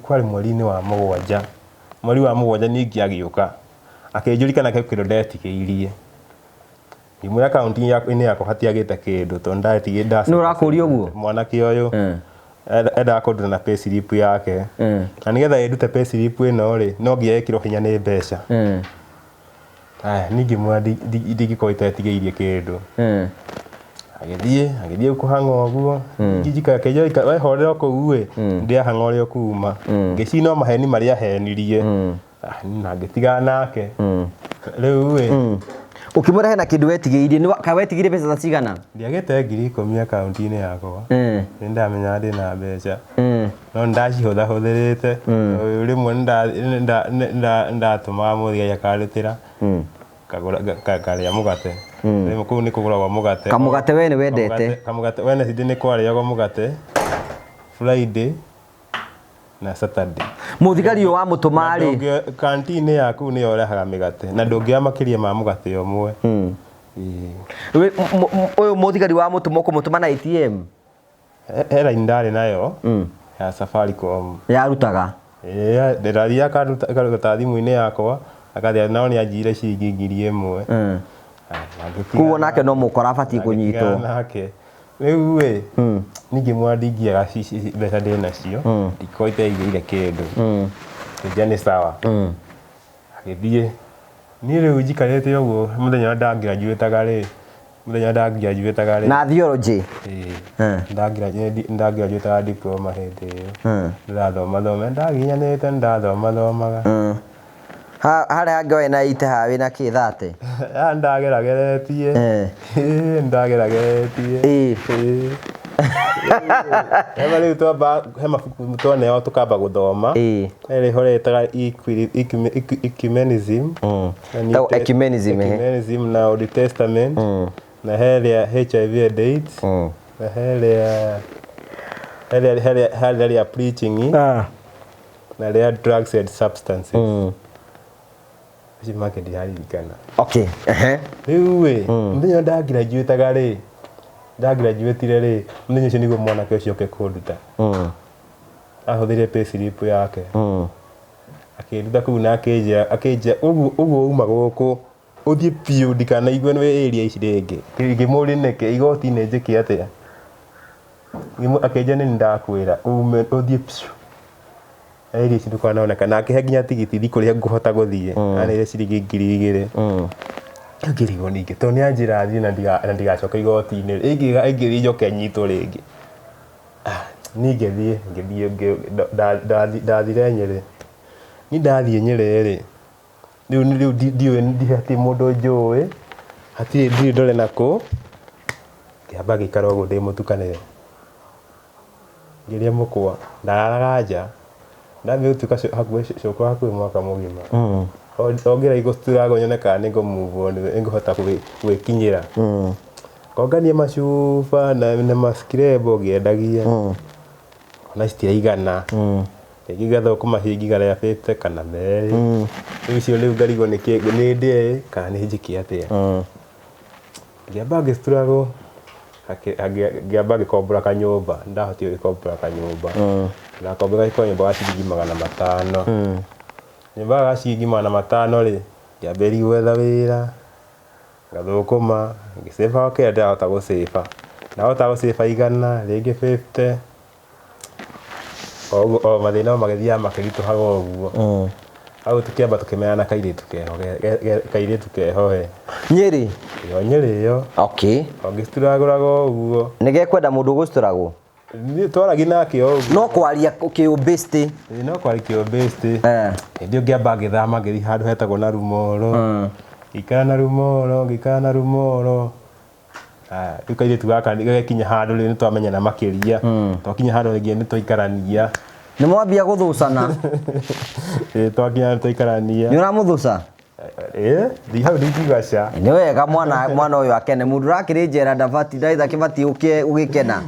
kwarĩ mweri-inĩ wa mũgwanja mweri wa mũgwanja ningĩ agĩũka akĩnjũria kana kĩu kĩndũ ndetigĩirie ngĩmwĩra akaunti-inĩ yakwa hatiagĩte kĩndũ tondũ ndatigĩte nĩ ũrakũria ũguo mwanake ũyũ endaga kũnduta na payslip yake na nĩgetha ĩndute payslip ĩno-rĩ no nginya ĩkĩrwo hinya nĩ mbeca niĩ ngĩmwĩra ndingĩkorwo itetigĩirie kĩndũ agĩthiĩ kũhang'a ũguo ngĩjika wehorera kũu-ĩ ndĩahang'a ũrĩa ũkuma ngĩcina maheni marĩa ahenirie na ngĩtigana nake rĩu-ĩ ukimwĩra hena kĩndũ wetigĩirie kaĩ wetigĩire mbeca ta cigana ndiagĩte 10,000 akaunti-inĩ yakwa nĩ ndamenyaga ndĩna mbeca no nĩndacihũthahũthĩrĩte rĩmwe nĩndatũmaga mũthigari akarutĩra karĩa mũgate kũu nĩ kũgũragwo mũgate kamũgate we nĩ wendete kamũgate Wednesday nĩ kwarĩagwo mũgate Friday na Saturday mũthigari ũyũ wa mũtũma-rĩ kanti-inĩ yaku nĩyo ũrehaga mĩgate na ndũngĩoya makĩria ma mũgate ũmwe ũyũ mũthigari wa mũtũma ũkũmũtũma na ATM he raini ndarĩ nayo ya Safaricom yarutaga ndĩrathiaga akaruta thimũ-inĩ yakwa akathia nao nĩanjiyire ciringi 1,000 kuoguo nake no mũkora abatiĩ kũnyitwo rĩu-ĩ ningĩ mwana ndingĩaga mbeca ndĩ nacio ndikorwo iteigĩire kĩndũ ngĩnjia nĩ sawa agĩthiĩ niĩ rĩu njikarĩte ũguo mũthenya ũrĩa ndagraduataga-rĩ na theology ndagraduataga diploma hĩndĩ ĩyo ndĩrathoma ndaginyanĩte nĩndathomathomaga harĩa hangĩ wena ite haha wĩna kĩ 30 ndagerageretie rĩu he mabuku twaneo tũkamba gũthoma rĩho rĩtaga ecumenism na Old Testament na he HIV and AIDS na he rĩa preaching na rĩa drugs and substances make ndiharirikana rĩu-ĩ mũthenya ndagraduataga-rĩ ndagraduatire-rĩ mũthenya ũcio nĩguo mwanake ũcio oke kũnduta ahũthĩrire payslip yake akĩnduta kũu na akĩnjĩra ũguo uma gũkũ ũthiĩ biũ ndikanaigue nĩ area ici rĩngĩ ngĩmũũria nĩkĩ igoti-inĩ njĩke atĩa akĩnjĩra nĩ ndakwĩra ume ũthiĩ biũ area ici ndũkanoneka na akĩhe nginya tigiti kũrĩa ngũhota gũthiĩ anĩire ciringi 2,000 ngĩrigwo ningĩ tondũ nĩanjĩra thiĩ na ndigacoke igoti-inĩ ingĩthiĩ njoke nyitwo rĩngĩ niĩ ngĩthiĩ ndathire Nyĩrĩ niĩ ndathiĩ Nyĩrĩ-rĩ rĩu ndiũĩ hatirĩ mũndũ njũĩ hatirĩ ndore nakũ ngĩamba gĩikara ũguo ndĩ mũtukanĩre ngĩrĩa mũkwa ndararaga nja ndambia gũtuĩka hakuhĩ mwaka mũgima ongera struggle nyone kana nĩ move on ngũhota gwĩkinyĩra ngongania macuba na maskirebo ngĩendagia na citiaigana rĩngĩ ngathũkũma ciringi 50 kana merĩ rĩu icio rĩu ngarigwo nĩ ndĩe kana nĩ njĩke atĩa ngĩamba ngĩ-struggle ngĩamba ngĩkombora kanyũmba ndahotire gũkombora kanyũmba ndakombora kanyũmba ga ciringi 500 nyũmba ga ciringi 500-rĩ ngĩambĩrĩria gwetha wĩra ngathũkũma ngĩsĩba kĩrĩa ndĩrahota gũsĩba ndahota gũsĩba 100 rĩngĩ 50 o mathĩna magĩthiaga makĩritũhaga ũguo hau tũkĩamba tũkĩmenyana kairĩtu kehohe Nyĩrĩ Nyĩrĩ ĩyo okay ngĩstruggle ũguo nĩgekwenda mũndũ gũstruggle ni twaragia nake o no kwaria kiubesti no kwaria kiubesti ndio ngiamba ngithama ngithi handu hetagwo na Rumoro ikara na Rumoro tukaire tugaka gikinya handu ri nitwamenyana makiria twakinya handu ringi nitwaikarania ni mwambia guthucana twakinya twaikarania ni uramuthuca di hau ndigaca ni wega mwana uyu akene mundu rakiri njera ndabati ndaitha kibati ugikena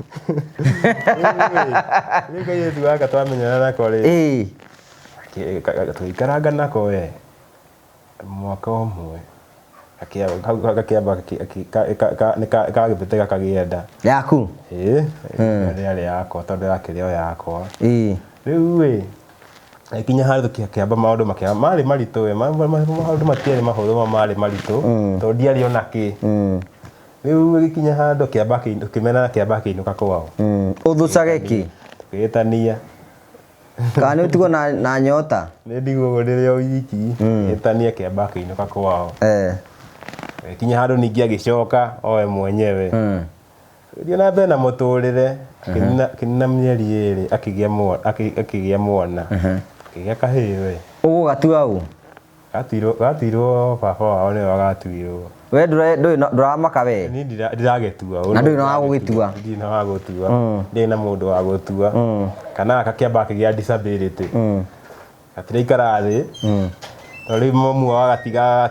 ni kaire tugaka twamenyana nako ri tuikaranga nako we mwaka umwe akiamba kagipete kagienda yaku riari yakwa tondu yakiri o yakwa riu we kinya handu kiamba maundu mari maritu we maundu matiari mahuthu mari maritu tondu ndiari ona ki riu gikinya handu kiamba kimena kiamba kiinuka kwao uthucage ki tukitania kana utugo na nyota ni ndigwo riri o wiki itania kiamba kiinuka kwao kinya handu ningi agicoka owe mwenyewe ndio na bena muturire kinna mieri iri akigia mwana akigia kahiwe ugatua u gatirwo baba wao ni wagatuirwo we nduramaka we ni ndiragetua na ndu no agugitua ndina wagutua ndina mundu wa gutua kana akakiamba akigia disability atiraikara thi tori momu agatiga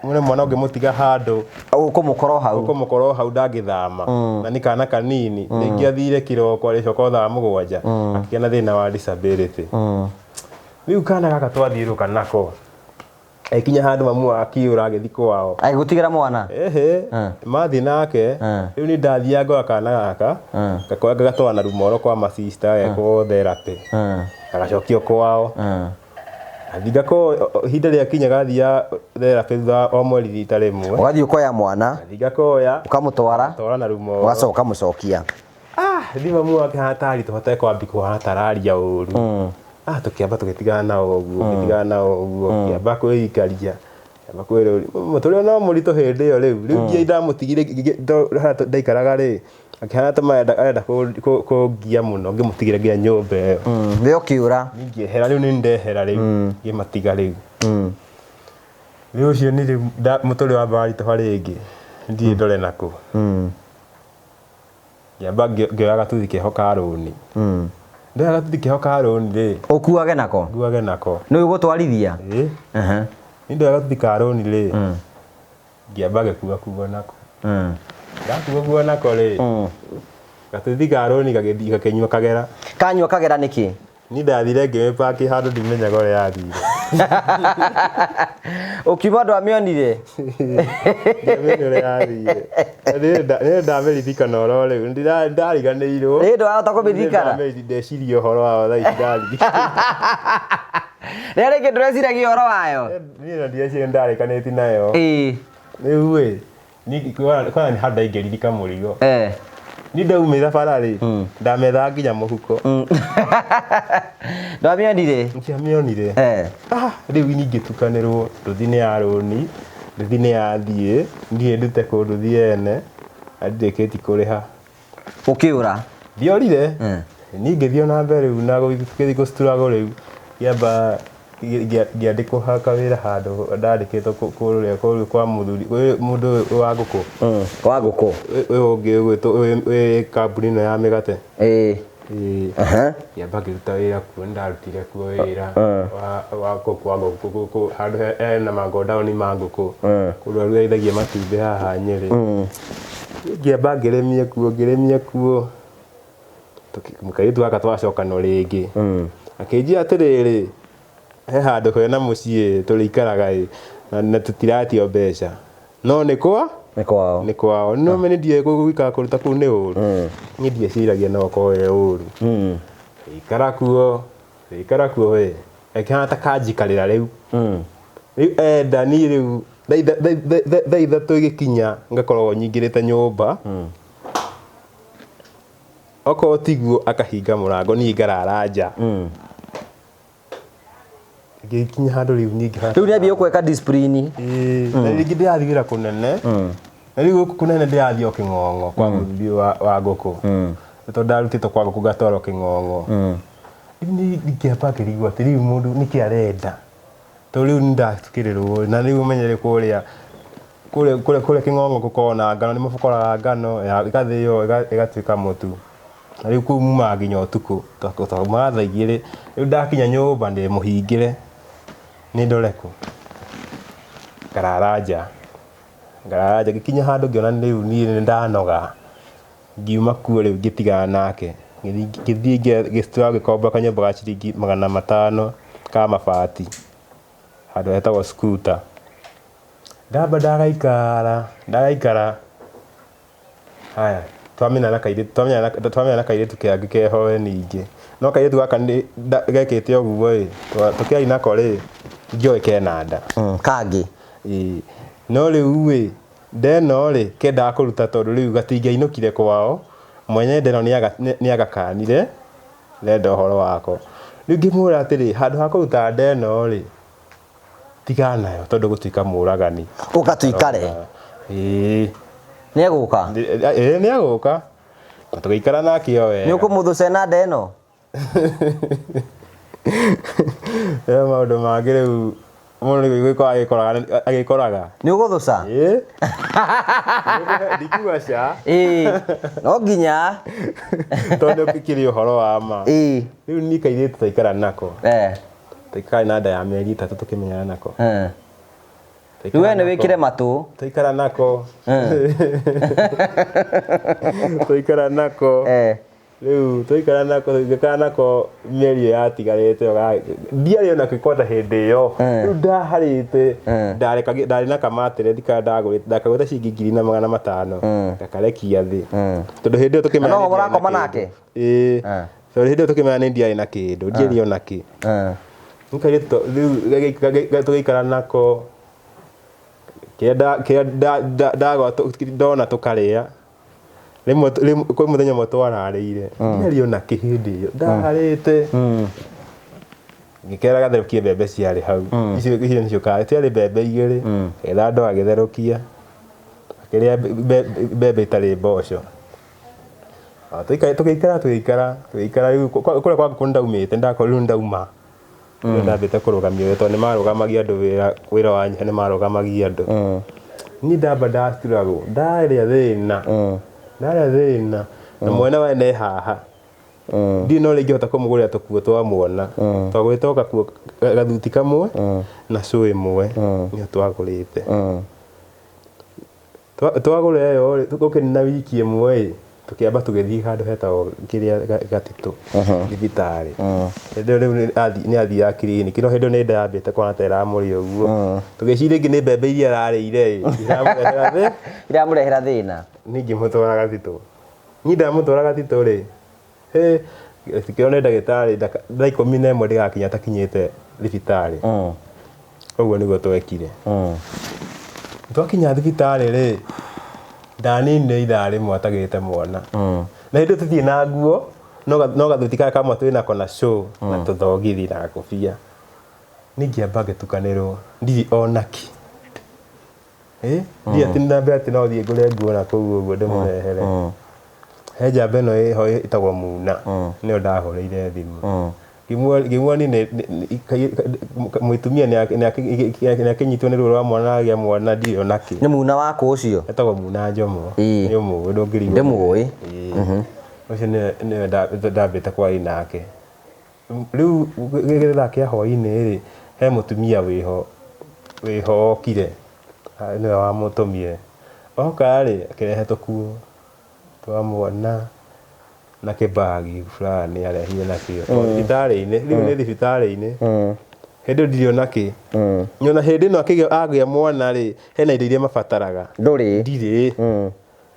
mune mwana ungi mutiga handu ukumukoro hau ndangithama na ni kana kanini ringi athire kiroko ricoka thaa 7 akigena thina wa disability riu kana gaka twathiruka nako kinya handu mamu akiura agithi kwao agigutigera mwana mathi nake riu ni ndathia ngo kana gaka gakoya gatwana Rumoro kwa ma sister eko therapy agacokio kwao athiga ko hinda ria kinya gathia therapy o mweri rita rimwe ugathii ukoya mwana athiga koya ukamutwara na Rumoro ugacoka mucokia thima mu akahatari tuhote kwambi kuhatararia uru tukiamba tugitigana na oguo kiamba kwikaria kiamba kwero muturi no murito hindi yo riu ngia ndamutigire ndaikaraga ri akihana arenda kungia muno ngimutigire ngia nyumba iyo thio kiura ngihera riu ni ndehera riu ngimatiga riu riu cio ni riu muturi wa bari to ringi ndie ndore nako yamba ngioya gatuthi kiho karuni ndoya gatuthi kiho karuni ri ukuage nako nguage nako ni ugutwarithia ni ndoya gatuthi karuni ri ngiamba gikuwa nako ndakuwa nako ri gatuthi karuni gakinywa kagera kanywa kagera niki ni ndathire ngimepaki handu ndimenyaga ore yathire ukiba ndo amionire ndimenye ore yathire ni ndamerithika no ro riu ndariganirwo ni ndo atakumirikana ndeciria uhoro wa thaa ici ndarithika rĩrĩ kĩndũ reciragia ũhoro wayo niĩ ndieciria ndarikanĩti nayo rĩu ĩ kwana nĩ handũ ndaingĩririka mũrigo ni ndaumĩra bara rĩ ndametha nginya mũhuko ndamĩonire ndiamĩonire rĩu ningĩtukanĩrwo nduthi nĩ ya rũni nduthi nĩ yathiĩ ndiĩ ndute kũ nduthi ene ndirĩkĩti kũrĩha ũkĩũra ndiorire ningĩthiĩ na mbere rĩu na gũgĩthiĩ gũstruggle rĩu ngĩamba ngĩandĩkwo kawĩra handũ ndandĩkĩtwo kũrĩa kwa mũndũ wa ngũkũ ũyũ ũngĩ gwĩtwo kambuni ĩno ya mĩgate ngĩamba ngĩruta wĩra kuo nĩndarutire kuo wĩra wa ngũkũ handũ hena magondaũni ma ngũkũ kũrĩa rũithagia matumbĩ haha Nyĩrĩ ngĩamba ngĩrĩmie kuo mũkairĩtu gaka twacokanwo rĩngĩ akĩnjĩra atĩrĩrĩ he handũ hena mũciĩ tũrĩikaraga na tũtiratio mbeca no nĩ kwao no me ndiĩ gũikara kũruta kũu nĩ ũru niĩ ndieciragia no korwo wĩ ũru ikara kuo we akĩhana ta kanjikarĩra rĩu enda niĩ rĩu thaa ithatũ igĩkinya ngakorwo nyingĩrĩte nyũmba okorwo tiguo akahinga mũrango niĩ ngarara nja ngĩkinya handũ rĩu ningĩ rĩu nĩambia ũkweka discipline na rĩngĩ ndĩrathiĩ wĩra kũnene na rĩu gũkũ kũnene ndĩrathiĩ o Kĩng'ong'o kwa mũthuri wa ngũkũ to ndarutĩtwo kwa ngũkũ ngatwarwo Kĩng'ong'o rĩu nĩngĩamba ngĩrigwo atĩ rĩu mũndũ nĩkĩ arenda to rĩu nĩndatukĩrĩrwo na rĩu ũmenyere kũrĩa Kĩng'ong'o gũkoragwo na ngano nĩmabokoraga ngano ĩgathĩo ĩgatuĩka mũtu na rĩu kũu mumaga nginya ũtukũ twaumaga thaa 2 rĩu ndakinya nyũmba ndĩmũhingĩre nĩ ndore kũ ngarara nja ngĩkinya handũ ngĩona rĩu niĩ nĩndanoga ngiuma kuo rĩu ngĩtigana nake ngĩthiĩ ngĩtwara gĩkombe kanyũmba ga ciringi 500 ka mabati handũ hetagwo Scooter ndamba ndagaikara haya twamenya na kairĩtu kangĩ kehoe ningĩ no kairĩtu gaka gekĩte ũguo tũkĩari nako ngĩoĩ kena nda kangĩ no rĩu ndeno kendaga kũruta tondũ rĩu gatingĩainũkire kwao mwenye ndeno nĩagakanire renda ũhoro wako rĩu ngĩmwĩra atĩrĩ handũ ha kũruta ndeno tigana nayo tondũ gũtuĩka mũragani ũgatuikare nĩegũka nĩegũka tũgĩikara nake o wega nĩũkũmũthũce na ndeno maũndũ mangĩ rĩu mũndũ agĩkoraga nĩũgũthũca ndikuga ca no nginya tondũ kĩrĩ ũhoro wa ma rĩu niĩ kairĩtu twaikara nako tũikara na nda ya mĩeri 3 tũkĩmenyana nako rĩu we nĩwĩkĩre matũ tũikara nako rĩu tũikara nako mĩeri yatigarĩte ndiarĩ ona kwĩkwata hĩndĩ ĩyo rĩu ndaharĩte ndarĩ na kamatĩre ndakagũrĩte ciringi 2,500 ngakarekia thĩ tondũ hĩndĩ ĩyo tũkĩmenya no mũrakoma nake tondũ hĩndĩ ĩyo tũkĩmenya nĩ ndiarĩ na kĩndũ ndiarĩ ona kĩ rĩu tũgĩikara nako ndona tũkarĩa kwĩ mũthenya ũmwe twararĩire ndiarĩ ona kĩ hĩndĩ ĩyo ndaharĩte ngĩkera gatherũkie mbembe ciarĩ hau icio nĩcio tiarĩ mbembe 2 getha ndo agĩtherũkia akĩrĩa mbembe itarĩ mboco tũgĩikara rĩu kũrĩa kwa ngũkũ ndaumĩte ndakorwo rĩu ndauma ndambĩte kũrũgamia tondũ nĩmarũgamagia andũ wĩra wa nyiha nĩmarũgamagia andũ niĩ ndamba ndaturagwo ndarĩa thĩna na mwene wene haha ndiĩ no rĩngĩhota kũmũgũrĩra tũkuo twamuona twagũrĩte gakuo gathuti kamwe na cũ ĩmwe nĩyo twagũrĩte twagũra ĩyo gũkĩnina wiki ĩmwe tũkĩamba tũgĩthiĩ handũ hetagwo kĩrĩa Gatitũ thibitarĩ hĩndĩ ĩyo rĩu nĩathiaga kiriniki no hĩndĩ ĩyo nĩ nda yambĩte kwana ta ĩramũrĩa ũguo tũgĩciria rĩngĩ nĩ mbembe iria ararĩire iramũrehera thĩna niĩ ngĩmũtwara Gatitũ niĩ ndamũtwara Gatitũ tikĩone ndagĩtarĩ thaa 11 ndĩgakinya atakinyĩte thibitarĩ ũguo nĩguo twekire twakinya thibitarĩ ndaninire ithaa rĩmwe atagĩte mwana na hĩndĩ tũthiĩ na nguo no gathuti kaya kamwe twĩ nako na cũ na tũthogithi na ngũbia ningĩamba ngĩtukanĩrwo ndirĩ onaki ndiĩ atĩ ndambe atĩ no thiĩ ngũre nguo na kũu ũguo ndĩmũrehere he njamba ĩno ĩho ĩtagwo Muna nĩyo ndahũrĩire thimũ ngĩmua nĩ mũtumia nĩakĩnyitwo nĩ ruo rwa mwana agĩa mwana ndirĩ onakĩ nĩ Muna wako ũcio etagwo Muna Njomo nĩ ũmũĩ ndũngĩrigwo ndĩmũĩ ũcio nĩwe ndambĩte kwaria nake rĩu gĩthaa kĩa hwainĩ he mũtumia wĩho okire nĩwe wamũtũmire oka akĩrehe tũkuo twa mwana na kĩbagi fulani arehire nakĩo thibitarĩ-inĩ rĩu nĩ thibitarĩ-inĩ hĩndĩ ndirĩ onakĩ nyona hĩndĩ ĩno agĩa mwana hena indo iria mabataraga ndirĩ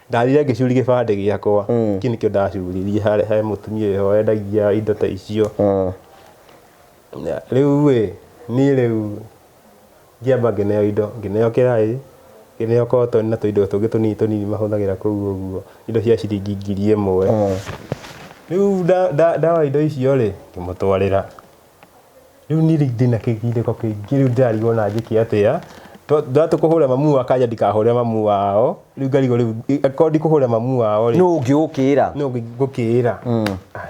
ndathire ngĩcuri gĩbandĩ gĩakwa kĩ nĩkĩo ndacuririe he mũtumia wĩho endagia indo ta icio rĩu niĩ rĩu ngĩamba ngĩneo indo ngĩneo kĩraĩ ngĩneo kotoni na tũindo tũngĩ tũnini mahũthagĩra kũu ũguo indo cia ciringi 1,000 rĩu ndawa indo icio ngĩmũtwarĩra rĩu niĩ ndĩna kĩgirĩko kĩingĩ rĩu ndĩrarigwo na njĩke atĩa Ndatukũhũra mamu akaja ndikahũre mamu wao rĩu ngarigo rĩu akorwo ndikũhũra mamu wao no ũngĩũkĩra no ngũkĩra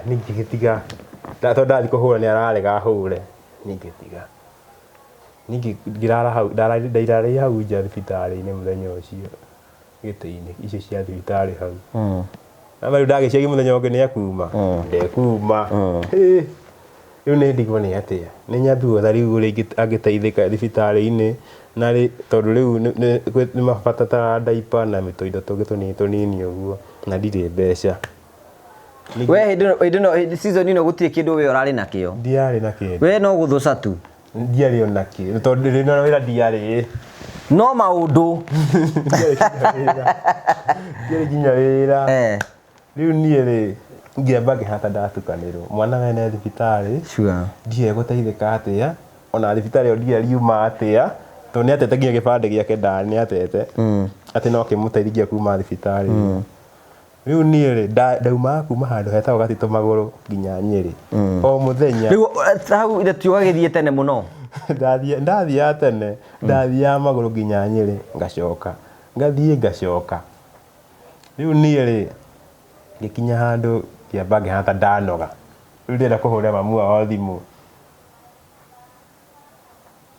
ningĩgĩtiga tondũ ndathi kũhũra nĩ ararega hũre ningĩtiga ningĩ ngĩrara hau ndairarĩ hau nja thibitarĩ-inĩ mũthenya ũcio gĩtĩ-inĩ icio cia thibitarĩ hau na rĩu ndagĩciagia mũthenya ũngĩ nĩ akuma ndekuma rĩu nĩ ndigwo nĩ atĩa nĩ nyambi guotha rĩu ũrĩa angĩteithĩka thibitarĩ-inĩ na tondũ rĩu nĩ mabataraga diaper na tũindo tũngĩ tũnini ũguo na ndirĩ mbeca we hĩndĩ season ĩno gũtirĩ kĩndũ we ũrarĩ nakĩo ndiarĩ na kĩndũ we no gũthũca tu ndiarĩ ona kĩndũ tondũ rĩrĩ na wĩra ndiarĩ no maũndũ ndiarĩ nginya wĩra rĩu niĩ rĩ ngĩamba ngĩhata ndatukanĩrwo mwana wene thibitarĩ ndiĩ gũteithĩka atĩa ona thibitarĩ ĩyo ndiĩ riuma atĩa tondũ nĩ atete nginya gĩbandĩ gĩake ndarĩ nĩ atete atĩ no kĩmũteithie kuma thibitarĩ rĩu niĩ rĩ ndaumaga kuma handũ hetagwo Gatito Magũrũ nginya Nyĩrĩ o mũthenya rĩu hau tiũgagĩthiĩ tene mũno ndathiaga tene ndathiaga magũrũ nginya Nyĩrĩ ngacoka ngathiĩ ngacoka rĩu niĩ rĩ ngĩkinya handũ ngĩamba ngĩhata ndanoga rĩu ndĩrenda kũhũrĩra mamu wao thimũ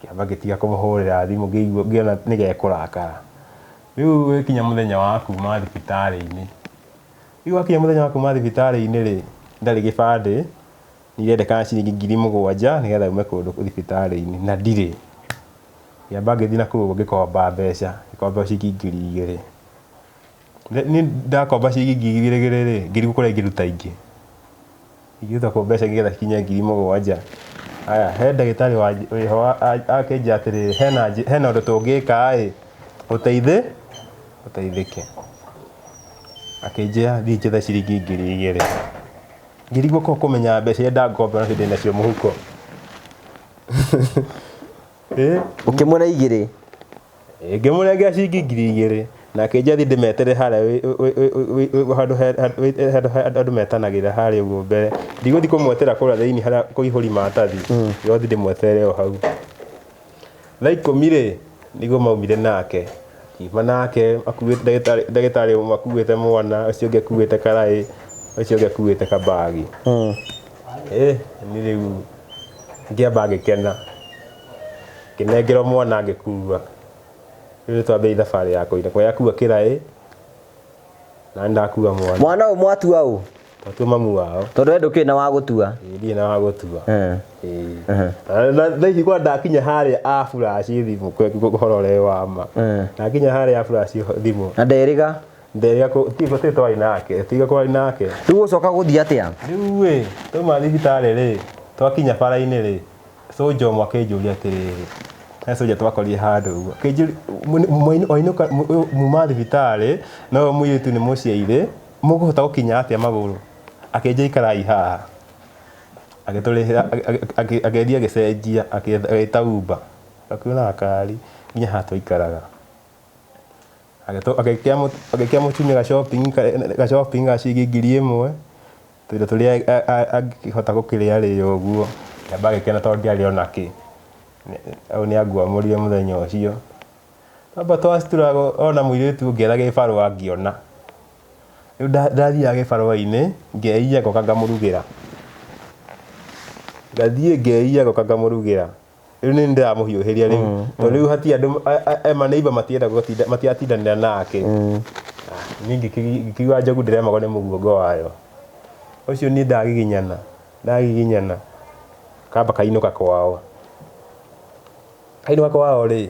ngĩamba ngĩtiga kũmũhũrĩra thimũ ngĩona nĩ gekũrakara rĩu gĩkinya mũthenya wa kuma thibitarĩ-inĩ rĩu wakinya mũthenya wa kuma thibitarĩ-inĩ rĩ ndarĩ gĩbandĩ nĩirendekana ciringi 7,000 nĩgetha ume kũndũ thibitarĩ-inĩ na ndirĩ ngĩamba ngĩthiĩ na kũu ngĩkomba mbeca ngĩkomba ciringi 2,000 nĩ ndakomba ciringi 2,000 rĩ ngĩrigwo kũrĩa ingĩruta ingĩ ingĩruta kũ mbeca nĩgetha cikinye 7,000 aya he ndagĩtarĩ wĩho akĩnjĩra atĩrĩrĩ hena ũndũ tũngĩka ũteithĩke akĩnjĩra thiĩ njethe ciringi 2,000 ngĩrigwo kũmenya mbeca iria ndakomba nacio ndĩnacio mũhuko ũkĩmũre 2,000 ngĩmũrengera ciringi 2,000 na akĩnjĩra thiĩ ndĩmetere harĩa handũ metanagĩra harĩa ũguo mbere ndigũthiĩ kũmwetera kũrĩa thĩinĩ harĩa kũihũri maratathi yothe ndĩmwetere o hau thaa 10 rĩ nĩguo maumire nake kiuma nake ndagĩtarĩ makuĩte mwana ũcio ũngĩ akuĩte karaĩ ũcio ũngĩ akuĩte kabagi nĩ rĩu ngĩamba ngĩkena ngĩnengerwo mwana ngĩkua rĩu twambĩrĩirie thabarĩ ya kũinũka yakua kĩraĩ na ndakua mwana ũyũ mwatua ũũ twatua mamu wao tondũ we ndũkĩrĩ na wa gũtua ndirĩ na wa gũtua na ici kwa ndakinya harĩa a flash thimũ ũhoro ũrĩa wa ma ndakinya harĩa a flash thimũ na nderiga tiga twarĩ nake rĩu ũcoka gũthiĩ atĩa rĩu twauma thibitarĩ rĩ twakinya bara-inĩ rĩ soja ũmwe akĩnjũria atĩrĩrĩ he soja twakorire handũ ũguo wainũka muma thibitarĩ no mũirĩtu nĩ mũciairĩ mũkũhota gũkinya atĩa magũrũ akĩnjĩra ikarai haha agĩtũrĩhĩra agĩthiĩ agĩcenjia agĩta Uber akuona ngari nginya haha twaikaraga agĩkĩra mũtumia ga shopping ga ciringi 1,000 tũindo tũrĩa angĩhota gũkĩrĩa rĩo ũguo ngĩamba ngĩkena tondũ ndiarĩ ona kĩ au nĩ anguamũrire mũthenya ũcio twamba twacitũraga ona mũirĩtu ngĩetha gĩbarũa ngĩona rĩu ndathiaga gĩbarũa-inĩ ngeia ngoka ngamũrugĩra ngathiĩ ngeia ngoka ngamũrugĩra rĩu nĩ ndĩramũhiũhĩria rĩu tondũ rĩu hatirĩ andũ maneiba matiatindanĩra nake niĩ ngĩkiuga njogu ndĩremagwo nĩ mũguongo wayo ũcio niĩ ndagiginyana kamba kainũka kwao rĩ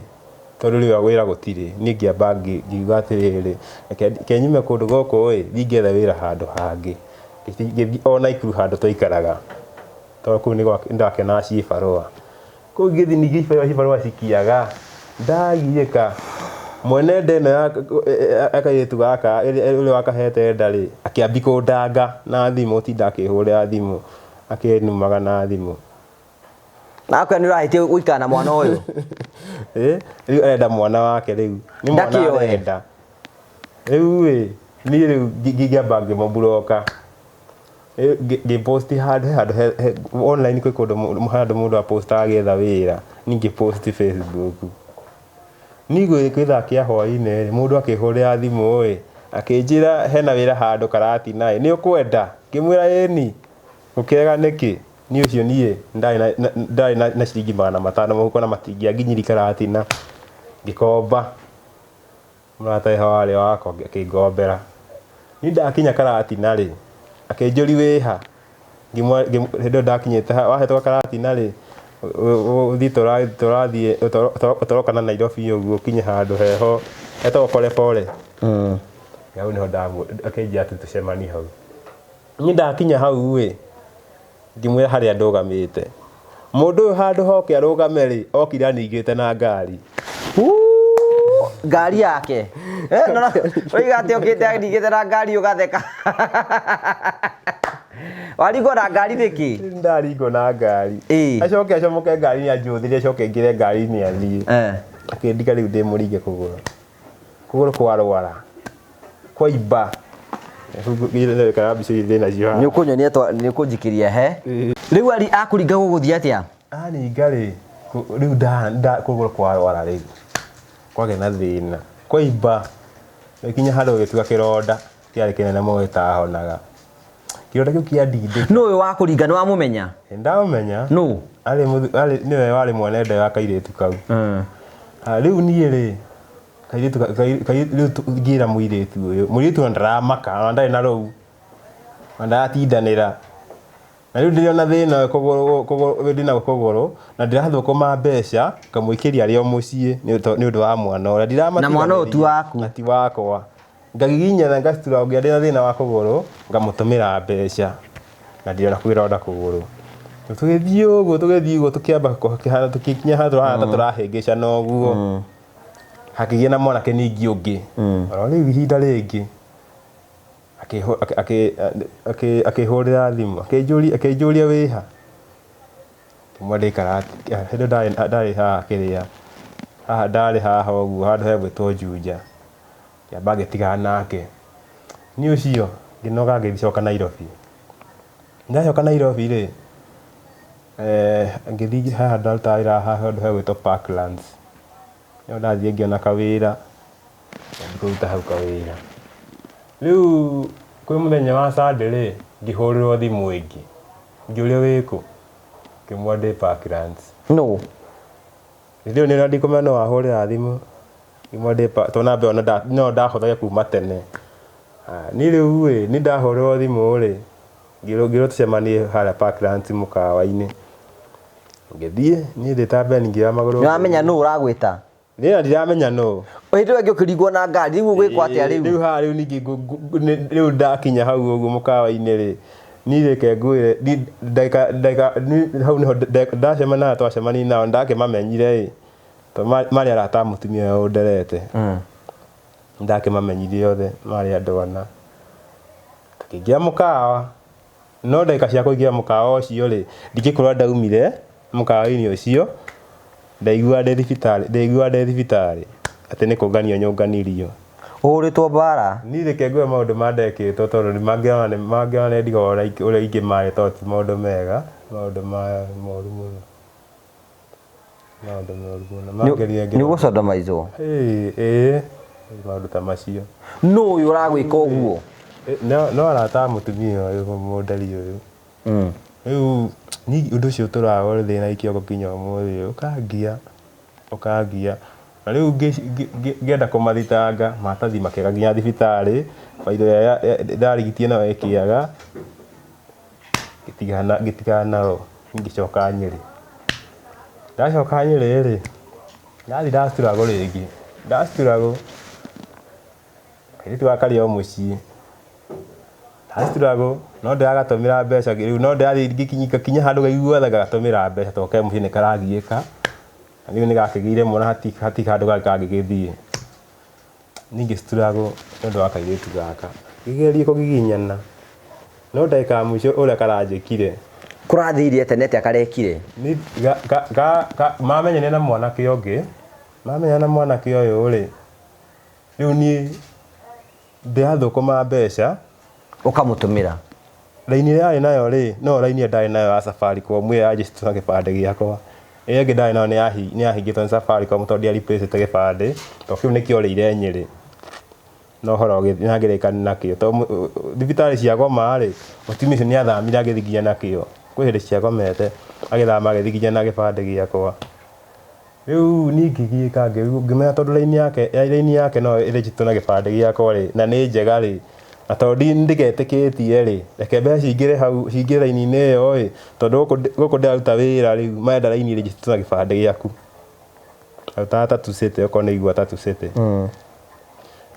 tondũ rĩu wĩra gũtirĩ niĩ ngĩamba ngiuga atĩrĩrĩ kenyume kũndũ gũkũ thiĩ ngethe wĩra handũ hangĩ ngĩthiĩ o Naikuru handũ twaikaraga tondũ kũu nĩ ndakenaga cibarũa kũu ngĩthiĩ ningĩ cibarũa cikiaga ndagiĩka mwene ndeno ya akairĩtu gaka ũrĩa wakahete ndarĩ akĩambi kũndanga na thimũ tinda akĩhũrĩra thimũ akĩnumaga na thimũ nakwe nĩ ũrahĩtie gũikara na mwana ũyũ rĩu arenda mwana wake rĩu nĩ mwana arenda rĩu niĩ rĩu ngĩamba ngĩmũburoka ngĩposti handũ online kwĩ kũndũ handũ mũndũ apostaga agĩetha wĩra niĩ ngĩposti Facebook Nigå kwitha kia hwainä må ndå akä hå rä ra thimå akä njä ra hena wä ra handå karatina nä å kwenda ngä mwä ra ĩni gå kega nä kä nä å cio niä ndarä na ciringi 500 må huko na matingia nginyiri karatina ngä komba må rataä warä wakwa akä ngombera ni ndakinya karatina rä akä njå ri wä ha hä ndakinyä te wahetwo karatina rä thi tårathiä tårokana Nairobi å guo kinye handå heho etagwo Polepole hau nä ho akä njä atä tå cemani hau ni ndakinya hau ä ngä mwä ra harä a ndå gamä te må ndå å yå handå hoke arå game rä okire aningä te na ngari ngari yake oiga atä å kä te aningä te na ngari å gatheka waringwo na ngari nä kä ndaringwo na ngari acoke acomoke ngari nä anjå thä re acoke ngä re ngari nä athiä akä ndiga rä u ndä må ringe kå gå rå kwarwara kwaimba karabica thä nacio nä å kå nyonia nä å kå njikä ria he rä u ari akå ringa gå gå thiä atä a aringa rä rä u kå gå rå kwarwara rä kwagä na thä na kwaimba kinya handå gä tuga kä ronda kä arä kä nene må gä tahonaga kä ronda kä u kä andindä no å yå wakå ringa nä wamå menya ndamå no nä we warä mwene ndega kairä tu kau rä u niä rä ngä ra må irä tu å yå må irä tu ndaramaka ona ndarä na rå u ona ndaratindanä ra na rä u ndä ona thä na ndä nago kå gå rå na ndä rathå kå ma mbeca ngamå ikä ria arä o må ciä nä å ndå wa mwana å rä na mwana å ti waku ti wakwa ngagiginyana ngacitura ngä ndä na thä na wa kå gå rå ngamå tå mä ra mbeca na ndä ona kwä ronda kå gå rå tå gä thiä å guo tå kä amba tå kä kinya handå rahana ta tå rahä ngä cana å guo hakä gä na mwanake ningä å ngä oro rä u ihinda rä ngä akä hå rä ra thimå akä njå ria wä ha mwe ndä karati hä ndä ndarä haha akä rä a haha ndarä haha å guo handå hegwä two Junja kä amba ngä tigana nake nä å cio ngä noga ngä coka Nairobi ndacoka Nairobi rä ngä thiä haha ndarutaga wä ra haha handå hegwä two Parklands nä ndathiä ngä ona kawä ra kå ruta hau kawä ra rä u kwä må thenya wa Sunday rä ngä hå rä rwo thimå ä ngä ngä å rä a wä kå ngä mwa ndä Parklands no rä u nä na ndikå mena no wahå rä ra thimå ngä mwa ndä tona mbe no ndahothagia kuma tene nä rä u ä nä ndahå rä rwo thimå rä ngä rwo tå cemanie harä a Parklands må kawa-inä ngä thiä niä ndä ta mbere ngä ra magå rå nä wamenya no å ragwä ta nä na ndiramenya no hä ndä ngä å kä ringwo na ngari rä u gwä kwa atä a rä u haha rä u ningä rä u ndakinya hau å guo må kawa-inä rä niä rä ke ngwä re hau nä ho ndacemana na twacemani nao ndakä mamenyire marä arata må tumia å nderete ndakä mamenyire othe marä andå ana takä ingä ra må kawa no ndagä cia kå ingä ra må kawa å cio rä ndingä korwo ndaumire må kawa-inä å cio ndaigua ndä thibitarä atä nä kå nganio nyå nganirio å rä two mbara niä rä ke ngwä maå ndå mandekä two tondå mangä ona ndiga å rä a ingä marä tondå ti maå ndå mega maå ndå moru må no maå ndå moru må no nä gå condomaicwo maå ndå ta macio no å yå ragwä ka å guo no arata må tumia å yå må ndari å yå rä u å ndå å cio tå ragå thä na ikä ongo kinya å må thä å kangia na rä u ngä enda kå mathitanga matathi makega nginya thibitarä baitho ya ndarigitie nayo ä aga ngä tigana nao ngä coka Nyeri ndacoka Nyeri rä ndathi ndacituragå rä ngä ndacituragå kairä tu gakarä o må ciä ndacituragå no ndäragatå mä ra mbeca rä u no ndärathiä kinya handå gaiguothe gagatå mä ra mbeca toke må ciä nä karathiä ka rä u nä gakä gä ire mwana hati handå gagä kangä gä thiä ningä cituragå nä ndå wa kairä tu gaka gä gerie kå giginyana no ndagä ka må ico å rä a karanjä kire kå rathä irie tene tä akarekire mamenyane na mwanake å ngä mamenya na mwanake å yå rä rä u niä ndä rathå kå ma mbeca å kamå tå mä ra raini ä rä arä nayo rä no raini ä ndarä nayo ya Safaricom mwä yanjä citå na gä bandä gä akwa ĩngĩ ndari nayo nĩ yahingĩtwo nĩ Safaricom tondũ replace gĩbandĩ to kĩu nĩkĩo rĩire Nyĩrĩ no horo ngĩrĩkania nakĩo tondũ thibitarĩ cia goma rĩ mũtumia ũcio nĩ athamire agĩthiĩ nginya nakĩo kwĩ hĩndĩ ciagomete agĩthama agĩthiĩ nginya na gĩbandĩ gĩakwa rĩu niĩ ngĩgiĩka ngĩmenya tondũ raini yake no ĩrĩjitwo na gĩbandĩ gĩakwa rĩ na nĩ njega rĩ na tondũ ndĩgetĩkĩtie rĩ reke mbeca cingĩre hau cingĩre raini-inĩ ĩyo ĩ tondũ gũkũ ndĩraruta wĩra rĩu marenda raini ĩrĩjitwo na gĩbandĩ gĩaku arutaga Tatu City okorwo nĩ igua Tatu City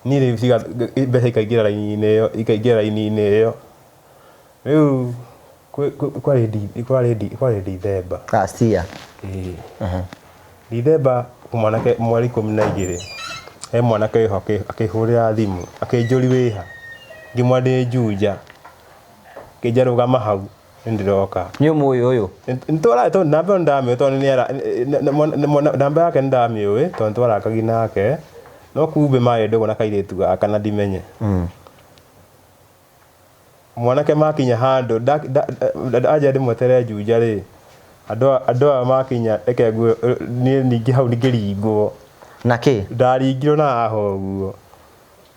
niĩ rĩu mbeca ikaingĩra raini-inĩ ĩyo rĩu kwarĩ Ndithemba last year Ndithemba mwanake mweri 12 he mwanake wĩho akĩhũrĩra thimũ akĩnjũri wĩha ngĩmwa ndĩ Juja kĩnja rũgama hau nĩndĩroka nĩ mũĩ ũyũ nĩtwaraga tondũ namba ĩyo ndamĩũĩ tondũ namba yake nĩndamĩũĩ tondũ nĩtwarakagi nake no kumbe marĩ ndũgũ na kairĩtu gaka na ndimenye mwanake makinya handũ anja ndĩmweterere Juja rĩ andũ aya makinya reke nguo niĩ ningĩ hau ngĩringwo nakĩ ndaringirwo na haha ũguo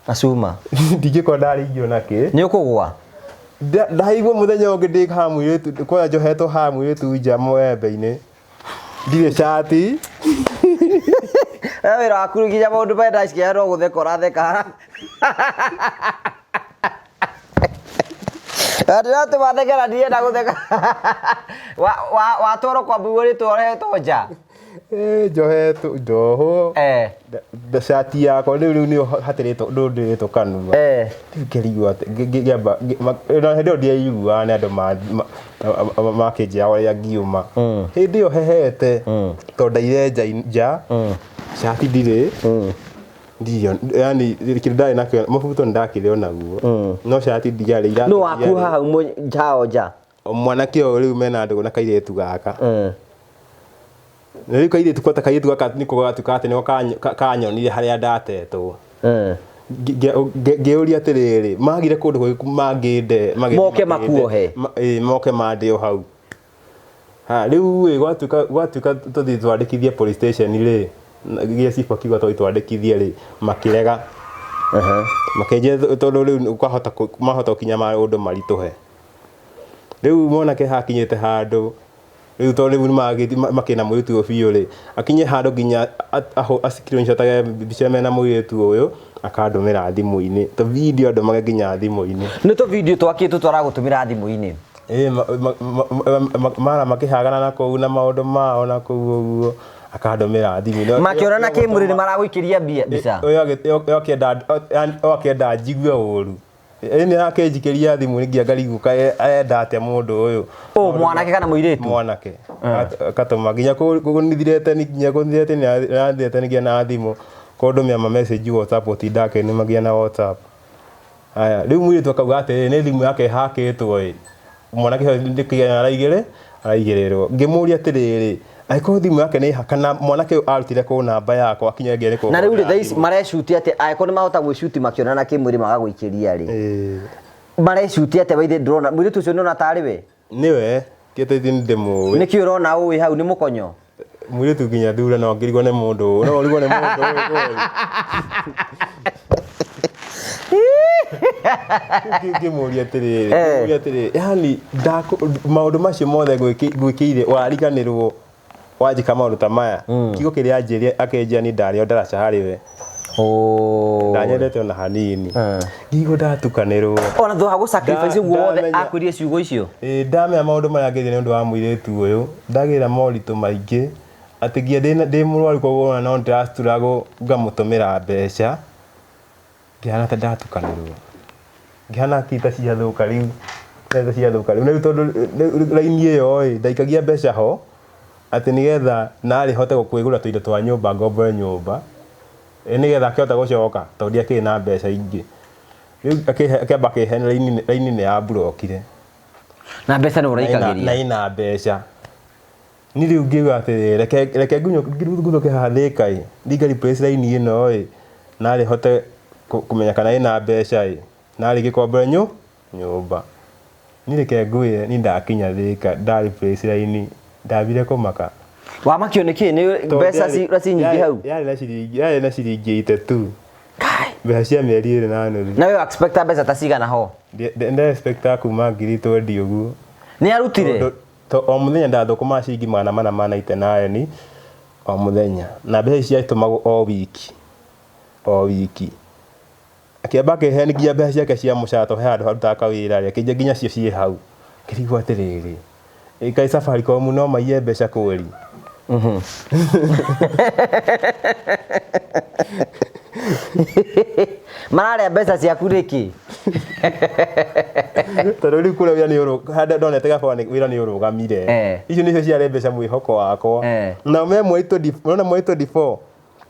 acuma ndingĩkorwo ndaringirwo nakĩ nĩ ũkũgũa ndaigua mũthenya ũngĩ ndĩ haha mũirĩtu kwanja njohetwo haha mũirĩtu nja mwembe-inĩ ndirĩ cati wĩra waku nginya maũndũ marĩa ndacikĩra no gũtheka ũratheka ndĩratũma thekera ndirenda gũtheka watwarwo kwambugwo nĩtworetwo nja njohetwo njohwo cati yakwa rĩu nĩyo hatĩrĩtwo ndũndĩrĩtwo kanua ngĩrigwo ngĩamba hĩndĩ ĩyo ndiaiguaga nĩ andũ makĩnjĩra ũrĩa ngiuma hĩndĩ ĩyo hehete tondũ ndaire nja cati ndirĩ yani kĩndũ ndarĩ nakĩo mũbuto nĩndakĩrĩ onaguo no cati ndiarĩ nũ waku hau njao nja mwanake ũyũ rĩu mena ndũgũ na kairĩtu gaka rĩu kairĩtu kota kairĩtu gaka nĩko gatuĩka atĩ nĩko kanyonire harĩa ndatetwo ngĩũria atĩrĩrĩ magire kũndũ mangĩnde moke makuohe moke mandĩo hau rĩu gwatuĩka tũthiĩ twandĩkithie police station rĩ gĩa cibo kiuga twandĩkithie rĩ makĩrega makĩnjĩra tondũ rĩu mahota gũkinya maũndũ maritũhe rĩu mwanake hakinyĩte handũ rĩu tondũ rĩu makĩna mũirĩtu ũyũ biũ rĩ akinye handũ nginya screenshotage mbica mena mũirĩtu ũyũ akandũmĩra thimũ-inĩ to video ndũmage nginya thimũ-inĩ nĩ tũ video twakĩtũ twaragũtũmĩra thimũ-inĩ mara makĩhagana na kũu na maũndũ mao na kũu ũguo akandũmĩra thimũ-inĩ makĩona na kĩmũrĩ nĩ maragũikĩria mbica ũyũ akĩenda njigue ũru nĩ akĩnjikĩria thimũ nginya ngarigũka enda atĩa mũndũ ũyũ mwanake kana mũirĩtu mwanake akatũma nginya kũnithirete nginya kũnithirete nĩathirete nginya na thimũ kũndũmĩra ma message WhatsApp ũtindake nĩmagia na WhatsApp haya rĩu mũirĩtu akauga atĩ nĩ thimũ yake hakĩtwo mwanake ũcio araigĩrĩrwo ngĩmũria atĩrĩrĩ angĩkorwo thimũ yake nĩ kana mwanake ũyũ arutire kũ namba yakwa akinye ngere kũ na rĩu thaa ici marecuti atĩ angĩkorwo nĩ mahota gwĩcuti makĩona na kĩmwĩrĩ magagũikĩria rĩ marecuti atĩ waithe ndũrona mũirĩtu ũcio nĩona tarĩ we nĩwe kĩtĩti ndĩmũĩ nĩkĩ ũrona ũĩ hau nĩ mũkonyo mũirĩtu nginya thura no ngĩrigwo nĩ mũndũ ũyũ no ũrigwo nĩ mũndũ ũyũ ngĩmũria atĩrĩrĩ yani maũndũ macio mothe gwĩkĩire wariganĩrwo wanjĩka maũndũ ta maya kiugo kĩrĩa anjĩrire akĩnjĩra niĩ ndarĩ o ndaraca harĩ we ndanyendete ona hanini ngĩigua ndatukanĩrwo ona thutha wa gũsacrifice ũguo wothe akwĩrire ciugo icio ndamenya maũndũ marĩa ngĩthire nĩ ũndũ wa mũirĩtu ũyũ ndagĩra moritũ maingĩ atĩ nginya ndĩ mũrwaru koguo no ndĩrastruggle ngamũtũmĩra mbeca ngĩhana ta ndatukanĩrwo ngĩhana kita ciathũka rĩu rĩu tondũ raini ĩyo ndaikagia mbeca ho atĩ nĩgetha narĩ hote kwĩgũra tũindo twa nyũmba ngombo nyũmba nĩgetha akĩhota gũcoka tondũ ndiakĩrĩ na mbeca ingĩ rĩu akĩamba akĩhena raini nĩ ya blokire na mbeca nĩ ũraikagĩria na ina mbeca niĩ rĩu ngĩuga atĩ reke nguthũke haha Thĩka ndinga replace raini ĩno narĩ hote kũmenya kana ĩna mbeca narĩ gĩkombore nyũmba niĩ reke ngwĩre niĩ ndakinya Thĩka nda replace raini ndambire kũmaka Wa makio niki ni mbeca ci nyingi hau. Yarĩ na ciringi 3. Kai. Mbeca cia mĩeri 2 na nuthu. Na we expect mbeca ta cigana ho? Nda expect kuma 20 ũguo. Nĩ arutire? O mũthenya ndathũkũma ciringi 489 o mũthenya. Na mbeca ici ciatũmagwo o wiki. Akĩamba akĩheanagia mbeca ciake cia mũcato he handũ harutaga kawĩra rĩ, akĩnja nginya cio ciĩ hau. Ngĩrigwo atĩrĩrĩ, kaĩ Safaricom no maiye mbeca kweri? Mararĩa mbeca ciaku rĩkĩ? Tondũ rĩu kũrĩa wĩra ndonete gaba wĩra nĩ ũrũgamire. Icio nĩcio ciarĩ mbeca mwĩhoko wakwa. Na me mweri 24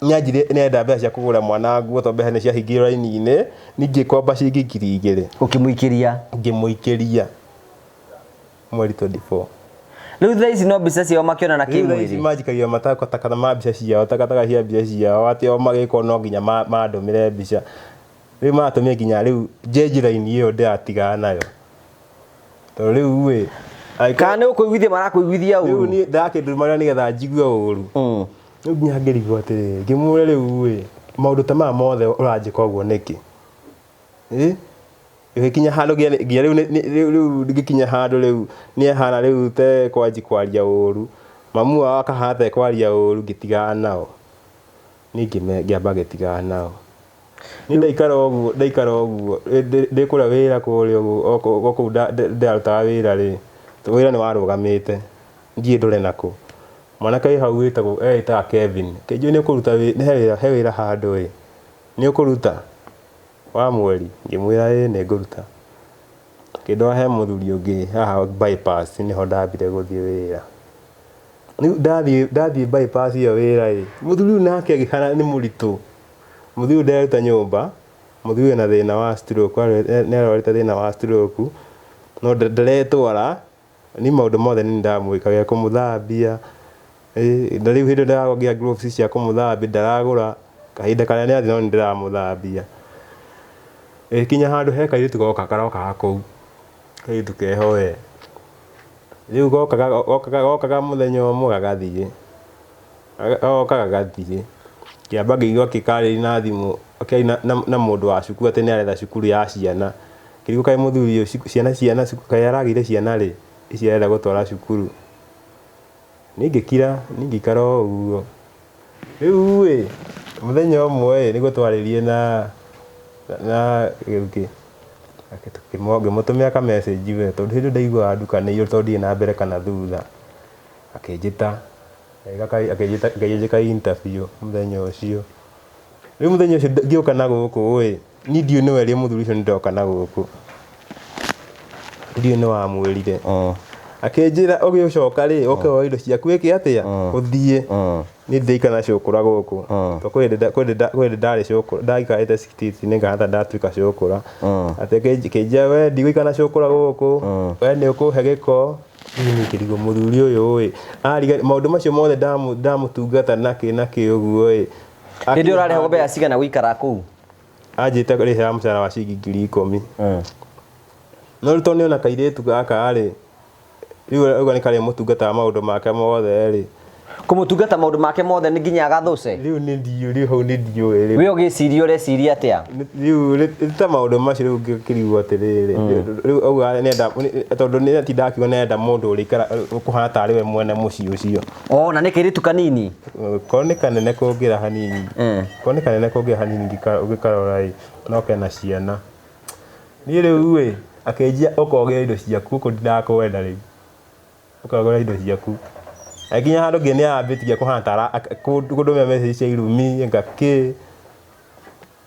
nĩenda mbeca cia kũgũra mwana nguo tondũ mbeca nĩ ciahingire raini-inĩ, ningĩ kwamba ciringi 2,000. Ũkĩmũikĩria? Ngĩmũikĩria mweri 24. Rĩu thaa ici no mbica ciao makĩonana kĩmwĩrĩ? Rĩu manjikagia matakata kana ma mbica ciao takataka cia mbica ciao atĩ o magĩkwo no nginya mandũmĩre mbica. Rĩu matũmire nginya rĩu njĩra-inĩ ĩyo ndĩratigaga nayo. Tondũ rĩu we kana nĩ ũkũiguithia marakũiguithia ũru? Rĩu niĩ ndakĩndũmĩra nĩgetha njigue ũru. Rĩu nginya ngĩrigwo atĩrĩrĩ, ngĩmũũria rĩu we maũndũ ta maya mothe ũranjĩka ũguo nĩkĩ? Gĩkinya handũ nginya rĩu ngĩkinya handũ rĩu nĩehana rĩu te kwanji kwaria ũru. Mamu wao akahana ta ekwaria ũru ngĩtigana nao. Niĩ ngĩamba ngĩtigana nao. Niĩ ndaikara ũguo ndĩkũrĩa wĩra kũrĩa ũguo kũu ndĩrarutaga wĩra rĩ, wĩra nĩ warũgamĩte ndiĩ ndũre nakũ. Mwanake wĩ hau wĩtagwo Kevin, kĩnjũĩ nĩ ũkũruta he wĩra handũ ĩ, nĩ ũkũruta wa mweri? Ngĩmwĩra nĩ ngũruta. Akĩndwara he mũthuri ũngĩ haha bypass nĩho ndambire gũthiĩ wĩra. Rĩu ndathiĩ bypass ĩyo wĩra ĩ, mũthuri ũyũ nake agĩkana nĩ mũritũ. Mũthuri ũyũ nderuta nyũmba, mũthuri ũyũ ena thĩna wa stroke, nĩarwarĩte thĩna wa stroke, no ndaretwara, ni maũndũ mothe nĩ ndamwĩkaga, kũmũthambia. Na rĩu hĩndĩ ndĩragĩa gloves cia kũmũthambia ndaragũra, kahinda karĩa nĩathiĩ no nĩndĩramũthambia. Kinya handũ he kairĩtu karokaga kũu, kairĩtu keho we. Rĩu gokaga mũthenya ũmwe gagathiĩ, gagathiĩ. Kĩamba ngĩigua gĩkarĩria na thimũ na mũndũ wa cukuru atĩ nĩaretha cukuru ya ciana. Ngĩrigwo kaĩ mũthuri ũyũ kaĩ aragĩire ciana rĩ, ici arenda gũtwara cukuru. Niĩ ngĩkira, niĩ ngĩikara o ũguo. Rĩu ĩ, mũthenya ũmwe nĩguo twarĩrie na gĩũkĩ. Ngĩmũtũmĩra ka message we tondũ hĩndĩ ndaiguaga ndukanĩirwo tondũ ndirĩ na mbere kana thutha. Akĩnjĩta, akĩnjĩka interview mũthenya ũcio. Rĩu mũthenya ũcio ngĩũka na gũkũ ĩ, niĩ ndiũĩ nĩ weria mũthuri ũcio nĩndoka na gũkũ. Ndiũĩ nĩ wamwĩrire. Akĩnjĩra ũgĩcoka rĩ, oke woe indo ciaku wĩke atĩa? Ũthiĩ. Niĩ ndĩikara na cũkũra gũkũ. Tondũ kwĩ ndarĩ cũkũra, ndaikarĩte citi-inĩ ngahana ta ndatuĩka cũkũra. Atĩ akĩnjĩra we ndigũikara na cũkũra gũkũ, we nĩũkũhe gĩko. Niĩ ngĩrigwo mũthuri ũyũ ĩ, maũndũ macio mothe ndamũtungata nakĩ ũguo ĩ. Hĩndĩ ũrarĩhwo mbeca cigana gũikara kũu? Anjĩte rĩhĩra mũcara wa ciringi 10,000. No rĩu tondũ nĩona kairĩtu gaka rĩ, rĩu auga nĩ karĩ mũtungata maũndũ make mothe rĩ. Kũmũtungata maũndũ make mothe nĩ nginya agathũce? Rĩu nĩ ndiũĩ, rĩu hau nĩ ndiũĩ. We ũgĩciria ũreciria atĩa? Rĩu ta maũndũ macio rĩu ngĩkĩrigwo atĩrĩrĩ. Rĩu auga nĩenda tondũ nĩtinda akiuga nĩenda mũndũ ũrĩikara ũkũhana tarĩ we mwene mũciĩ ũcio. Na nĩ kairĩtu kanini? Korwo nĩ kanene kũngĩra hanini. Korwo nĩ kanene kũngĩra hanini ũngĩkarora ĩ, no kena ciana. Niĩ rĩu ĩ, akĩnjia ũkogĩra indo ciaku gũkũ ndinakwenda rĩu. Ũkagũra indo ciaku. Akinya handũ ngĩ nĩambĩtirie kũhana ta kũndũmĩra message cia irumi ngakĩ.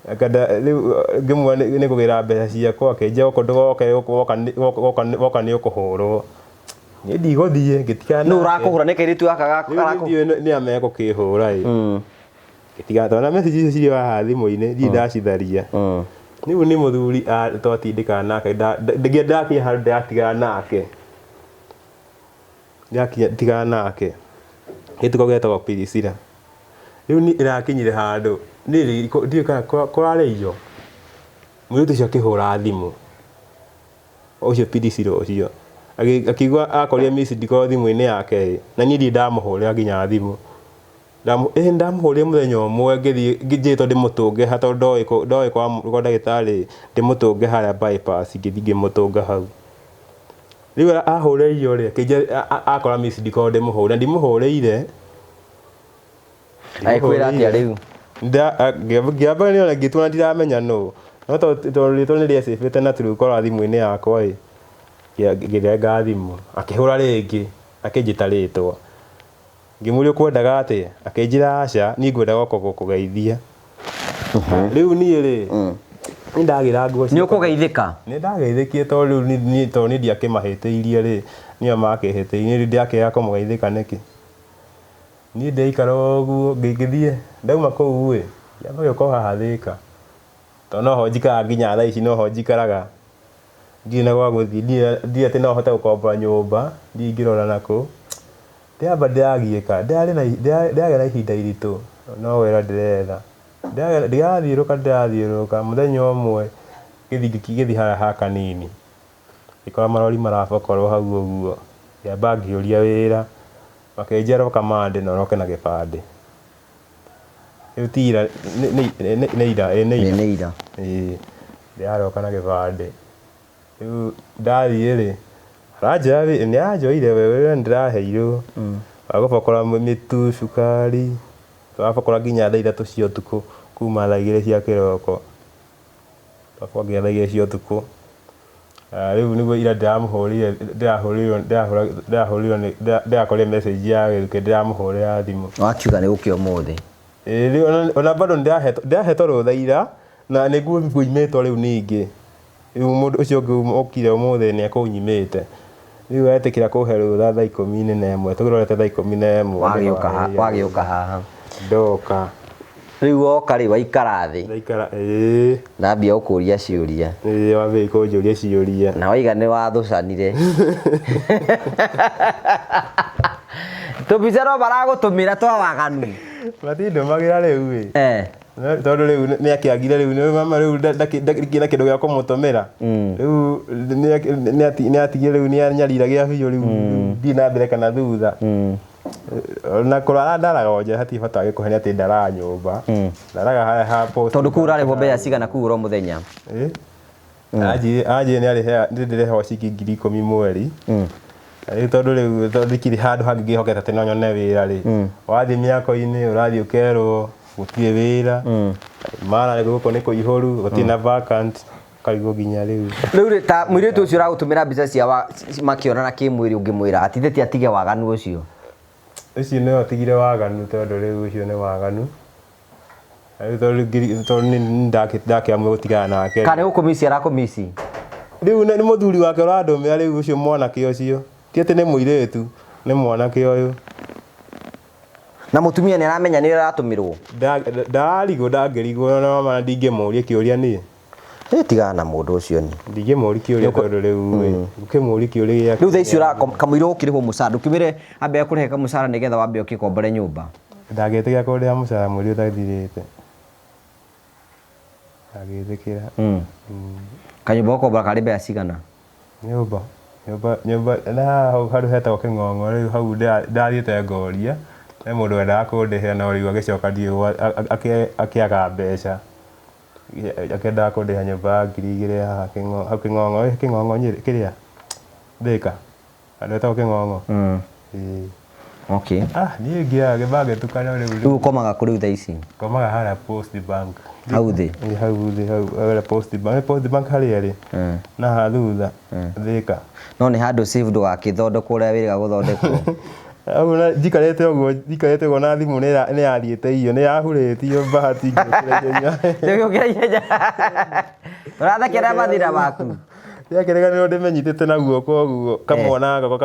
Rĩu ngĩmwĩra nĩ kũgĩra mbeca ciakwa, akĩnjia gũkũ woka nĩ ũkũhũrwo. Niĩ ndigũthiĩ ngĩtigana. Nũũ ũrakũhũra? Nĩ kairĩtu gaka garakũhũra? Nĩ amegũkĩhũra ĩ. Ngĩtigana tondũ na message icio cirĩ haha thimũ-inĩ ndirĩ ndacitharia. Rĩu nĩ mũthuri twatindĩkana nake, ndakinya handũ ndatigana nake. Ndatigana nake. Gĩtũ kau getagwo Pirisira. Rĩu niĩ ĩrakinyire handũ, ndiũĩ kana kũrarĩ iyo. Mũirĩtu ũcio akĩhũra thimũ. Ũcio Pirisira ũcio. akigwa akoria message call thimu-inĩ yake na niĩ ndamuhũrĩra nginya thimũ ndamuhũrĩra mũthenya ũmwe ngĩjĩtwo ndĩmũtũnge tondũ ndoĩ kwa ndagĩtarĩ ndĩmũtũnge harĩa bypass ngĩthiĩ ngĩmũtũnga hau rĩu ahũrĩirio rĩ akĩnjĩra akora message call ndĩmũhũrĩre na ndimũhũrĩire aikwĩra atĩa rĩu ngĩamba nĩona ngĩtua ndiramenya no tondũ rĩtwa nĩ rĩacĩbĩte na Truecaller thimũ-inĩ yakwa ngĩrenga thimũ akĩhũra rĩngĩ akĩnjĩta rĩtwa ngĩmũria ũkwendaga atĩa akĩnjĩra aca niĩ ngwendaga gũkũgeithia rĩu niĩ rĩ nĩ ndagĩra nguo nĩ ũkũgeithĩka nĩ ndageithĩkie tondũ rĩu niĩ ndiakĩmahĩtĩirie rĩ nĩo makĩhĩtĩirie niĩ ndiakĩaga kũmũgeithĩka nĩkĩ niĩ ndeikara ũguo ngĩthiĩ ndauma kũu ngĩamba gĩũka haha Thĩka tondũ noho njikaraga nginya thaa ici noho njikaraga ndirĩ na gwa gũthiĩ ndirĩ atĩ no hote gũkomba nyũmba ndingĩrora nakũ ndĩamba ndĩragiĩka ndĩragĩa na ihinda iritũ no wĩra ndĩretha ndĩrathiũrũka mũthenya ũmwe gĩthiĩ harĩa ha kanini ngĩkora marori marabokorwo hau ũguo ngĩamba ngĩũria wĩra makĩnjĩra kamande na ũroke na gĩbandĩ rĩu ti ira nĩ ira ndĩraroka na gĩbandĩ rĩu ndathiĩ rĩ nĩanjoire we ndĩraheirwo wagũbokora mĩtu cukari twabokora nginya thaa 3 cia ũtukũ kuma thaa 2 cia kĩroko twabokora nginya thaa 2 cia ũtukũ rĩu nĩguo ira ndĩrakorire message ya gĩũke ndĩramũhũrĩra thimũ wakiuga nĩ gũkĩa ũmũthĩ ona bado ndĩrahetwo rũtha ira na nĩguo ngũimĩtwo rĩu ningĩ rĩu mũndũ ũcio ũngĩ ũkire ũmũthĩ nĩ ekũnyimĩte rĩu etĩkĩra kũhe rũtha thaa 11 tũrorete thaa 11 wagĩũka haha ndoka rĩu woka rĩ waikara thĩ ndaikara ndambia gũkũria ciũria wambia kũnjũria ciũria na waiga nĩ wathũcanire tũbica no baragũtũmĩra twa waganu matindũmagĩra rĩu tondũ rĩu nĩ akĩagire rĩu mama rĩu ndakĩna kĩndũ gĩa kũmũtũmĩra rĩu nĩ atigire rĩu nĩ anyariragia biũ rĩu ndirĩ na mbere kana thutha na kũrara ndaraga nja hatirĩ bata wa gĩkũhenia atĩ ndaraga nyũmba ndaraga harĩa ha post tondũ kũu ũrarĩhwo mbeca cigana kũu oro mũthenya anjĩrĩ nĩ ndĩrĩhwo ciringi 10 mweri rĩu tondũ rĩu ndikĩrĩ handũ hangĩ ngĩhokete atĩ no nyone wĩra rĩ wathiĩ mĩako-inĩ ũrathiĩ ũkerwo gũtirĩ wĩra mara gũkũ nĩ kũihũru gũtirĩ na vacant karigwo nginya rĩu ta mũirĩtu ũcio ũragũtũmĩra mbica cia makĩonana kĩmwĩrĩ ũngĩmwĩra atithĩtie atige waganu ũcio nĩ atigire waganu tondũ rĩu ũcio nĩ waganu rĩu tondũ ndakĩamua gũtigana nake kana gũkũmici arakũmici rĩu nĩ mũthuri wake ũrandũmĩra rĩu ũcio mwanake ũcio ti atĩ nĩ mũirĩtu nĩ mwanake ũyũ na mũtumia nĩ aramenya nĩ aratũmĩrwo ndarigwo ndangĩrigwo na mama ndingĩmũria kĩũria niĩ tigana na mũndũ ũcio ni ndingĩmũria kĩũria tondũ rĩu ũkĩmũria kĩũria gĩake rĩu thaa ici kamũira ũkĩrĩhwo mũcara ndũkĩmĩre ambe kũrĩhe kamũcara nĩgetha wambe ũkĩkombore nyũmba ndagĩtĩkĩra kũrĩha mũcara mweri ũtathirĩte ndagĩtĩkĩra kanyũmba gũkombora karĩ mbeca cigana nyũmba na hau handũ hetagwo Kĩng'ong'o rĩu hau ndathiĩte ngoria he mũndũ wendaga kũndĩhĩra no rĩu agĩcoka akĩaga mbeca akĩendaga kũndĩha nyũmba ya 2,000 haha hau Kĩng'ong'o Nyĩrĩ kĩrĩa Thĩka handũ hetagwo Kĩng'ong'o niĩ ngĩaga gĩbangĩtukana rĩu ũkomaga kũ rĩu thaa ici ngomaga harĩa Post Bank hau thĩ hau Post Bank harĩa rĩ na haha thutha Thĩka no nĩ handũ safe ndũgakĩthondekwo ũrĩa wĩrĩga gũthondekwo hau njikarĩte ũguo na thimũ nĩ yathiĩte iyo nĩ yahurĩtio bahati ngĩũkĩra ihenya ũrathekera arĩa mathĩna maku ndĩakĩreganĩrwo ndĩmenyitĩte na guoko ũguo kamwana gako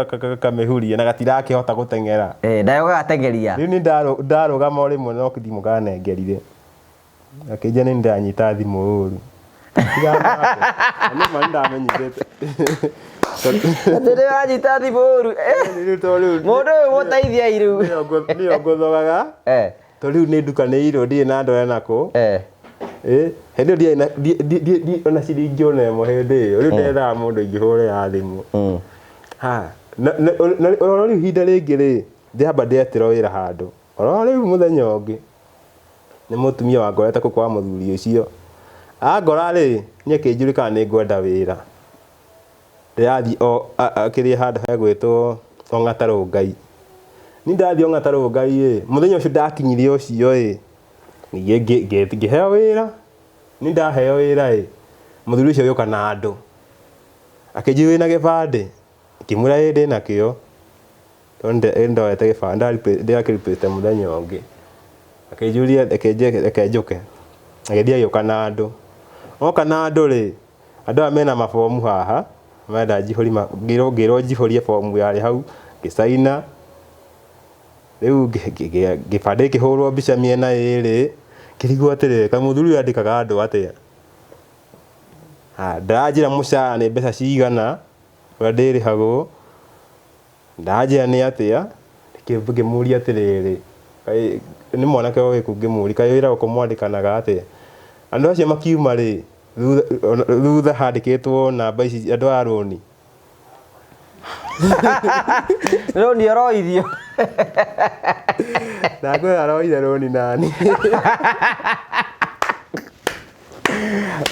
kamĩhurie na gatirakĩhota gũteng'era nayo gagateng'eria rĩu nĩ ndarũgama o rĩmwe no thimũ kanengerire akĩnjĩra nĩ ndanyita thimũ ũru nĩma nĩ ndamenyithĩte ndĩrĩ wanyita thimũ ũru mũndũ ũyũ mũteithia irĩu nĩyo ngũthogaga tondũ rĩu nĩ ndukanĩirwo ndirĩ na ndore nakũ hĩndĩ ĩyo ona ciringi ona ĩmwe hĩndĩ ĩyo rĩu ndethaga mũndũ ingĩhũrĩra thimũ ha oro riu hinda ringi ri ndiamba ndetira wira handu oro riu muthenya ungi ni mutumia wangorete ku kwa muthuri ucio angora ri nyekinjuri kana ni ngwenda wira ndirathi o akiri handu hegwitwo Ong'ata Ngai ni ndathi Ong'ata Ngai muthenya ucio ndakinyire ucio ngiheo wira ni ndaheo wira muthuri ucio yoka na andu akinjira wina gibande kimura ndi nakio ndoete gibande ndakiripite muthenya ungi akinjuria ekenjuke agithia yoka na andu oka na andu ri andu amena mabomu haha menda ngiro njihorie bomu yari hau gisaina riu gibande kihurwo mbica miena iri kirigwo atirire kamuthuri andikaga andu atia ndanjira mucara ni mbeca cigana uria ndirihagwo ndanjira ni atia ngimuria atiriri ni mwanake o giku ngimuri kai wira ukumwandikanaga atia andu acio makiuma ri thutha handikitwo namba ici andu a roni roni aroithio na kwe aroire roni nani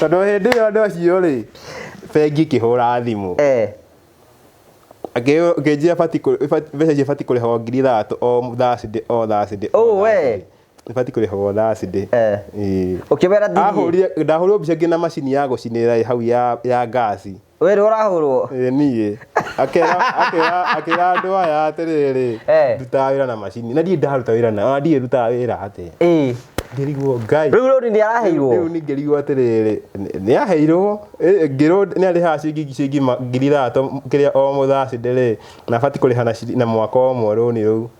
tondu hindi iyo andu acio ri bengi kihura thimu akinjira mbeca icio bati kurihwo 3,000 o Thursday bati kurihwo Thursday ukibera ndahurirwo mbica ngina macini ya gucinira hau ya gasi weri urahurwo nie akira andu aya atiriri nduta wira na macini na ndie ndaruta wira na ndie nduta wira atia ngirigwo Ngai riu ni araheirwo riu ni ngirigwo atiriri ni aheirwo ngiro ni ariha cingi 3,000 kiria o Thursday ri na bati kuriha na mwaka omwe runi riu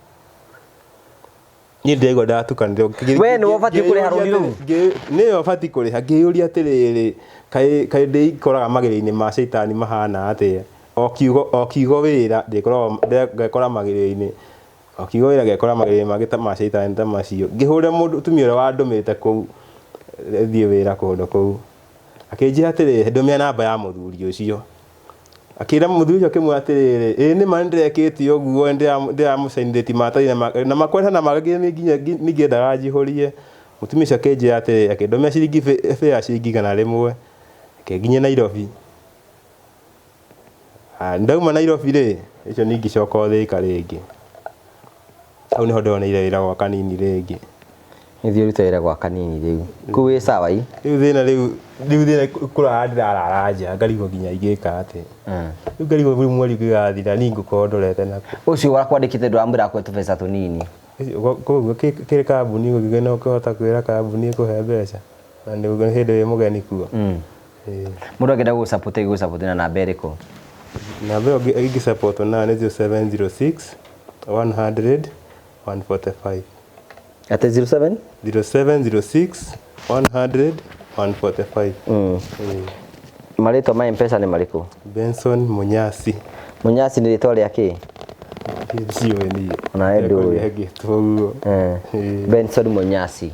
ni ndego ndatukanirwo we ni wabati kuriha runi riu ni wabati kuriha ngiyuria atiriri kai ndikoraga magiri-ini ma shaitani mahana atia o kiugo wira ngekora magiri-ini o kiugo wira ngekora magiri-ini mangĩ ma shaitani ta macio ngihũrĩra mũtumia ũrĩa wandũmĩte kũu thiĩ wĩra kũndũ kũu akĩnjĩra atĩrĩrĩ ndũmia namba ya mũthuri ũcio akĩra mũthuri ũcio akĩmwĩra atĩrĩrĩ nĩ ma nĩndĩrekĩte ũguo ndĩramũcainithĩtie maratathi na makwenda na mangĩ nginya ningĩendaga njihũrie mutumia ucio akĩnjĩra atĩrĩrĩ akĩndũmia ciringi fare ciringi 100 nginya Nairobi ndauma Nairobi ri icio ningĩcoka Thika rĩngĩ hau niho ndonire wĩra gwa kanini rĩngĩ nĩthiĩ ũrute wĩra gwa kanini rĩu kũu wĩ sawa rĩu thĩna kũrara ndĩrarara nja ngarigwo nginya ingĩka atĩa rĩu ngarigwo rĩu mweri ũngĩgathira niĩ ngũkorwo ndorete naku ũcio warakwandĩkĩte ndũramwĩra akũhe tũbeca tũnini koguo kĩrĩ kambuni ũngĩgena ũkĩhota kwĩra kambuni ĩkũhe mbeca na nĩ hĩndĩ wĩ mũgeni kuo mũndũ angĩenda gũgũsupport na namba ĩrĩkũ namba ĩyo ingĩsupport nayo nĩ 0706 100 145 ate 07 0706 100 145 marĩtwa ma M-Pesa nĩ marĩkũ Benson Munyasi nĩ rĩtwa rĩa kĩ ona Benson Munyasi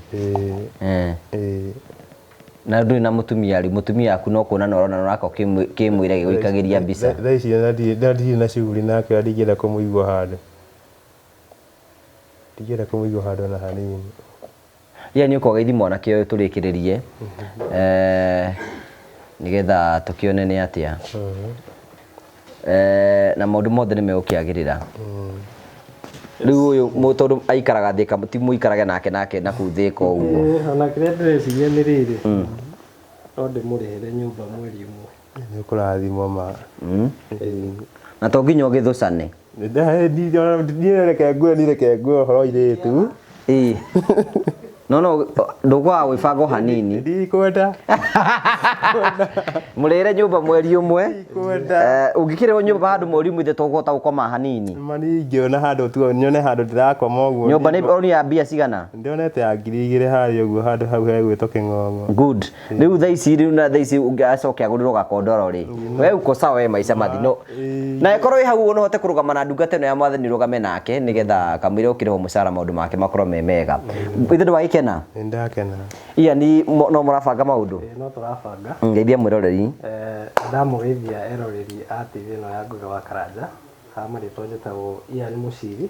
na ndũrĩ na mũtumia aku no kuona norona norako kĩmwĩre gĩgũikagĩria mbica thaa ici ndathiĩ na shughuli nake ndingĩenda kũmũigua handũ na hanini nĩ ũkogeithia mwanake ũyũ tũrĩkĩrĩrie nĩgetha tũkĩone nĩ atĩa na maũndũ mothe nĩ megũkĩagĩrĩra rĩu ũyũ tondũ aikaraga Thika ti mũikarage nake na kũu Thika ũguo ona kĩrĩa ndĩreciria nĩ rĩrĩ no ndĩmũrĩhĩre nyũmba mweri ũmwe nĩ ũkũrathimwo ma na to nginya ũgĩthũcane nireke nguo horo irĩtu no ndũkwaga gwĩbanga hanini ndikwenda mũrĩre nyũmba mweri ũmwe ũngĩkĩrĩrwo nyũmba handũ mweri ũmwe tũkũhota gũkoma hanini mani ingĩona handũ nyone handũ ndĩrakoma ũguo nyũmba nĩ ya mbia cigana ndionete ya 2,000 harĩa ũguo handũ hau hegwĩtwo Kĩng'ong'o good rĩu thaa ici ũngĩacokia agũrĩrwo gakondoro rĩ we uko sawa we maica mathino na ĩkorwo wĩ hau no hote kũrũgama na ndungata ĩno ya mwathani rũgame nake nĩgetha kamwĩre ũkĩrĩhwo mũcara maũndũ make makorwo me mega ithe ndwagĩkĩra Nĩũraikena? Nĩndakena. Ian no mũrabanga maũndũ? No tũrabanga. Ngeithia mwĩroreri. Ndamũgeithia eroreri a TV ĩno ya Ngugi wa Karanja. Marĩtwa njĩtagwo Ian Mũciri.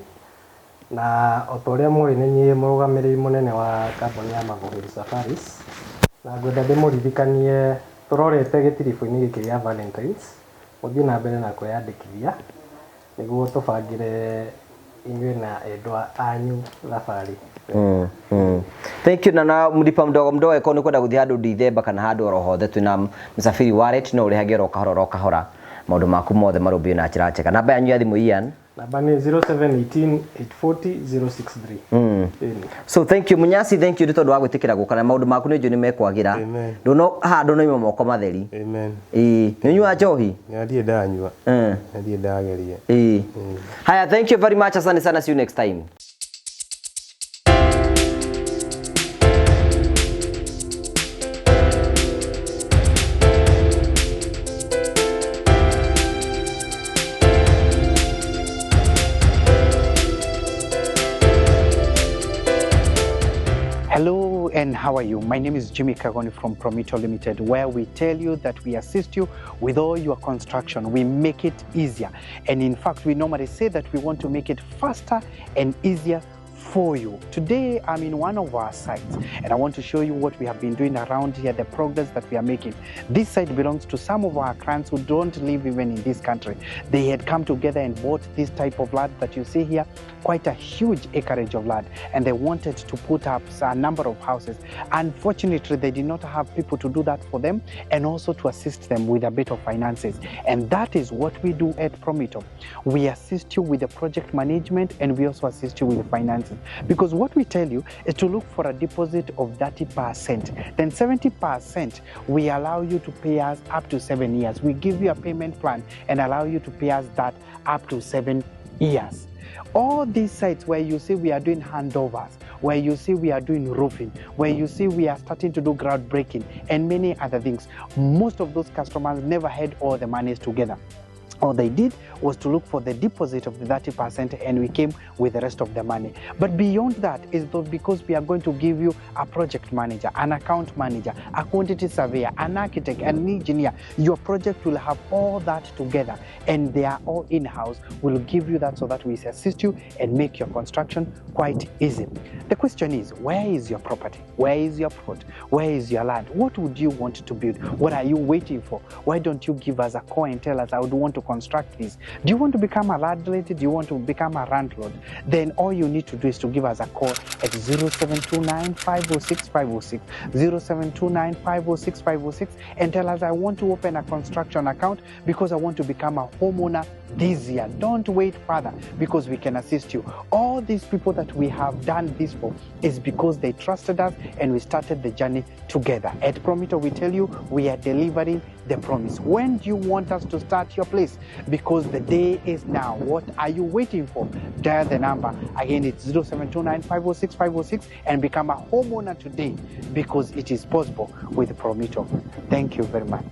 Na o ta ũrĩa mũĩ nĩ niĩ mũrũgamĩrĩri mũnene wa kambuni ya Magogiri Safaris. Na ngwenda ndĩmũririkanie tũrorete gĩtiribũ-inĩ gĩkĩ gĩa Valentines. Mũthiĩ na mbere na kwĩyandĩkithia nĩguo tũbangĩre inyuĩ na endwa anyu thabarĩ. Thank you. Na mlipa mdogo eko nĩ kwenda gũthiĩ handũ Dithemba kana handũ oro hothe twĩna Msafiri Wallet no ũrĩhage ro kahora maũndũ maku mothe marũmbio na njĩra njega. Namba yanyu ya thimũ Ian? Namba nĩ 0718 840 063. So thank you Munyasi, thank you nĩ tondũ wa gwĩtĩkĩra gũka na maũndũ maku nĩ njũ nĩ mekwagĩra. Ndono handũ no moko matheri. Amen. Nĩnyua njohi? Nĩathiĩ ndanyua. Nĩathiĩ ndageria. Haya, thank you very much, asante sana, see you next time. Hello and how are you? My name is Jimmy Kagoni from Promito Limited, where we tell you that we assist you with all your construction. We make it easier. And in fact, we normally say that we want to make it faster and easier for you. Today, I'm in one of our sites and I want to show you what we have been doing around here, the progress that we are making. This site belongs to some of our clients who don't live even in this country. They had come together and bought this type of land that you see here, quite a huge acreage of land, and they wanted to put up a number of houses. Unfortunately, they did not have people to do that for them and also to assist them with a bit of finances. And that is what we do at Promito. We assist you with the project management and we also assist you with the finances. Because what we tell you is to look for a deposit of 30%. Then 70% we allow you to pay us up to 7 years. We give you a payment plan and allow you to pay us that up to 7 years. All these sites where you see we are doing handovers, where you see we are doing roofing, where you see we are starting to do groundbreaking and many other things, most of those customers never had all the monies together. All they did was to look for the deposit of the 30% and we came with the rest of the money. But beyond that is because we are going to give you a project manager, an account manager, a quantity surveyor, an architect, an engineer. Your project will have all that together and they are all in-house. We'll give you that so that we assist you and make your construction quite easy. The question is, where is your property? Where is your plot? Where is your land? What would you want to build? What are you waiting for? Why don't you give us a call and tell us, I would want to construct this? Do you want to become a landlord? Do you want to become a landlord? Then all you need to do is to give us a call at 0729 506 506, 0729 506 506 and tell us, I want to open a construction account because I want to become a homeowner this year. Don't wait further because we can assist you. All these people that we have done this for is because they trusted us and we started the journey together. At Promito, we tell you we are delivering the promise. When do you want us to start your place? Because the day is now. What are you waiting for? Dial the number. Again, it's 0729 506 506 and become a homeowner today because it is possible with Promito. Thank you very much.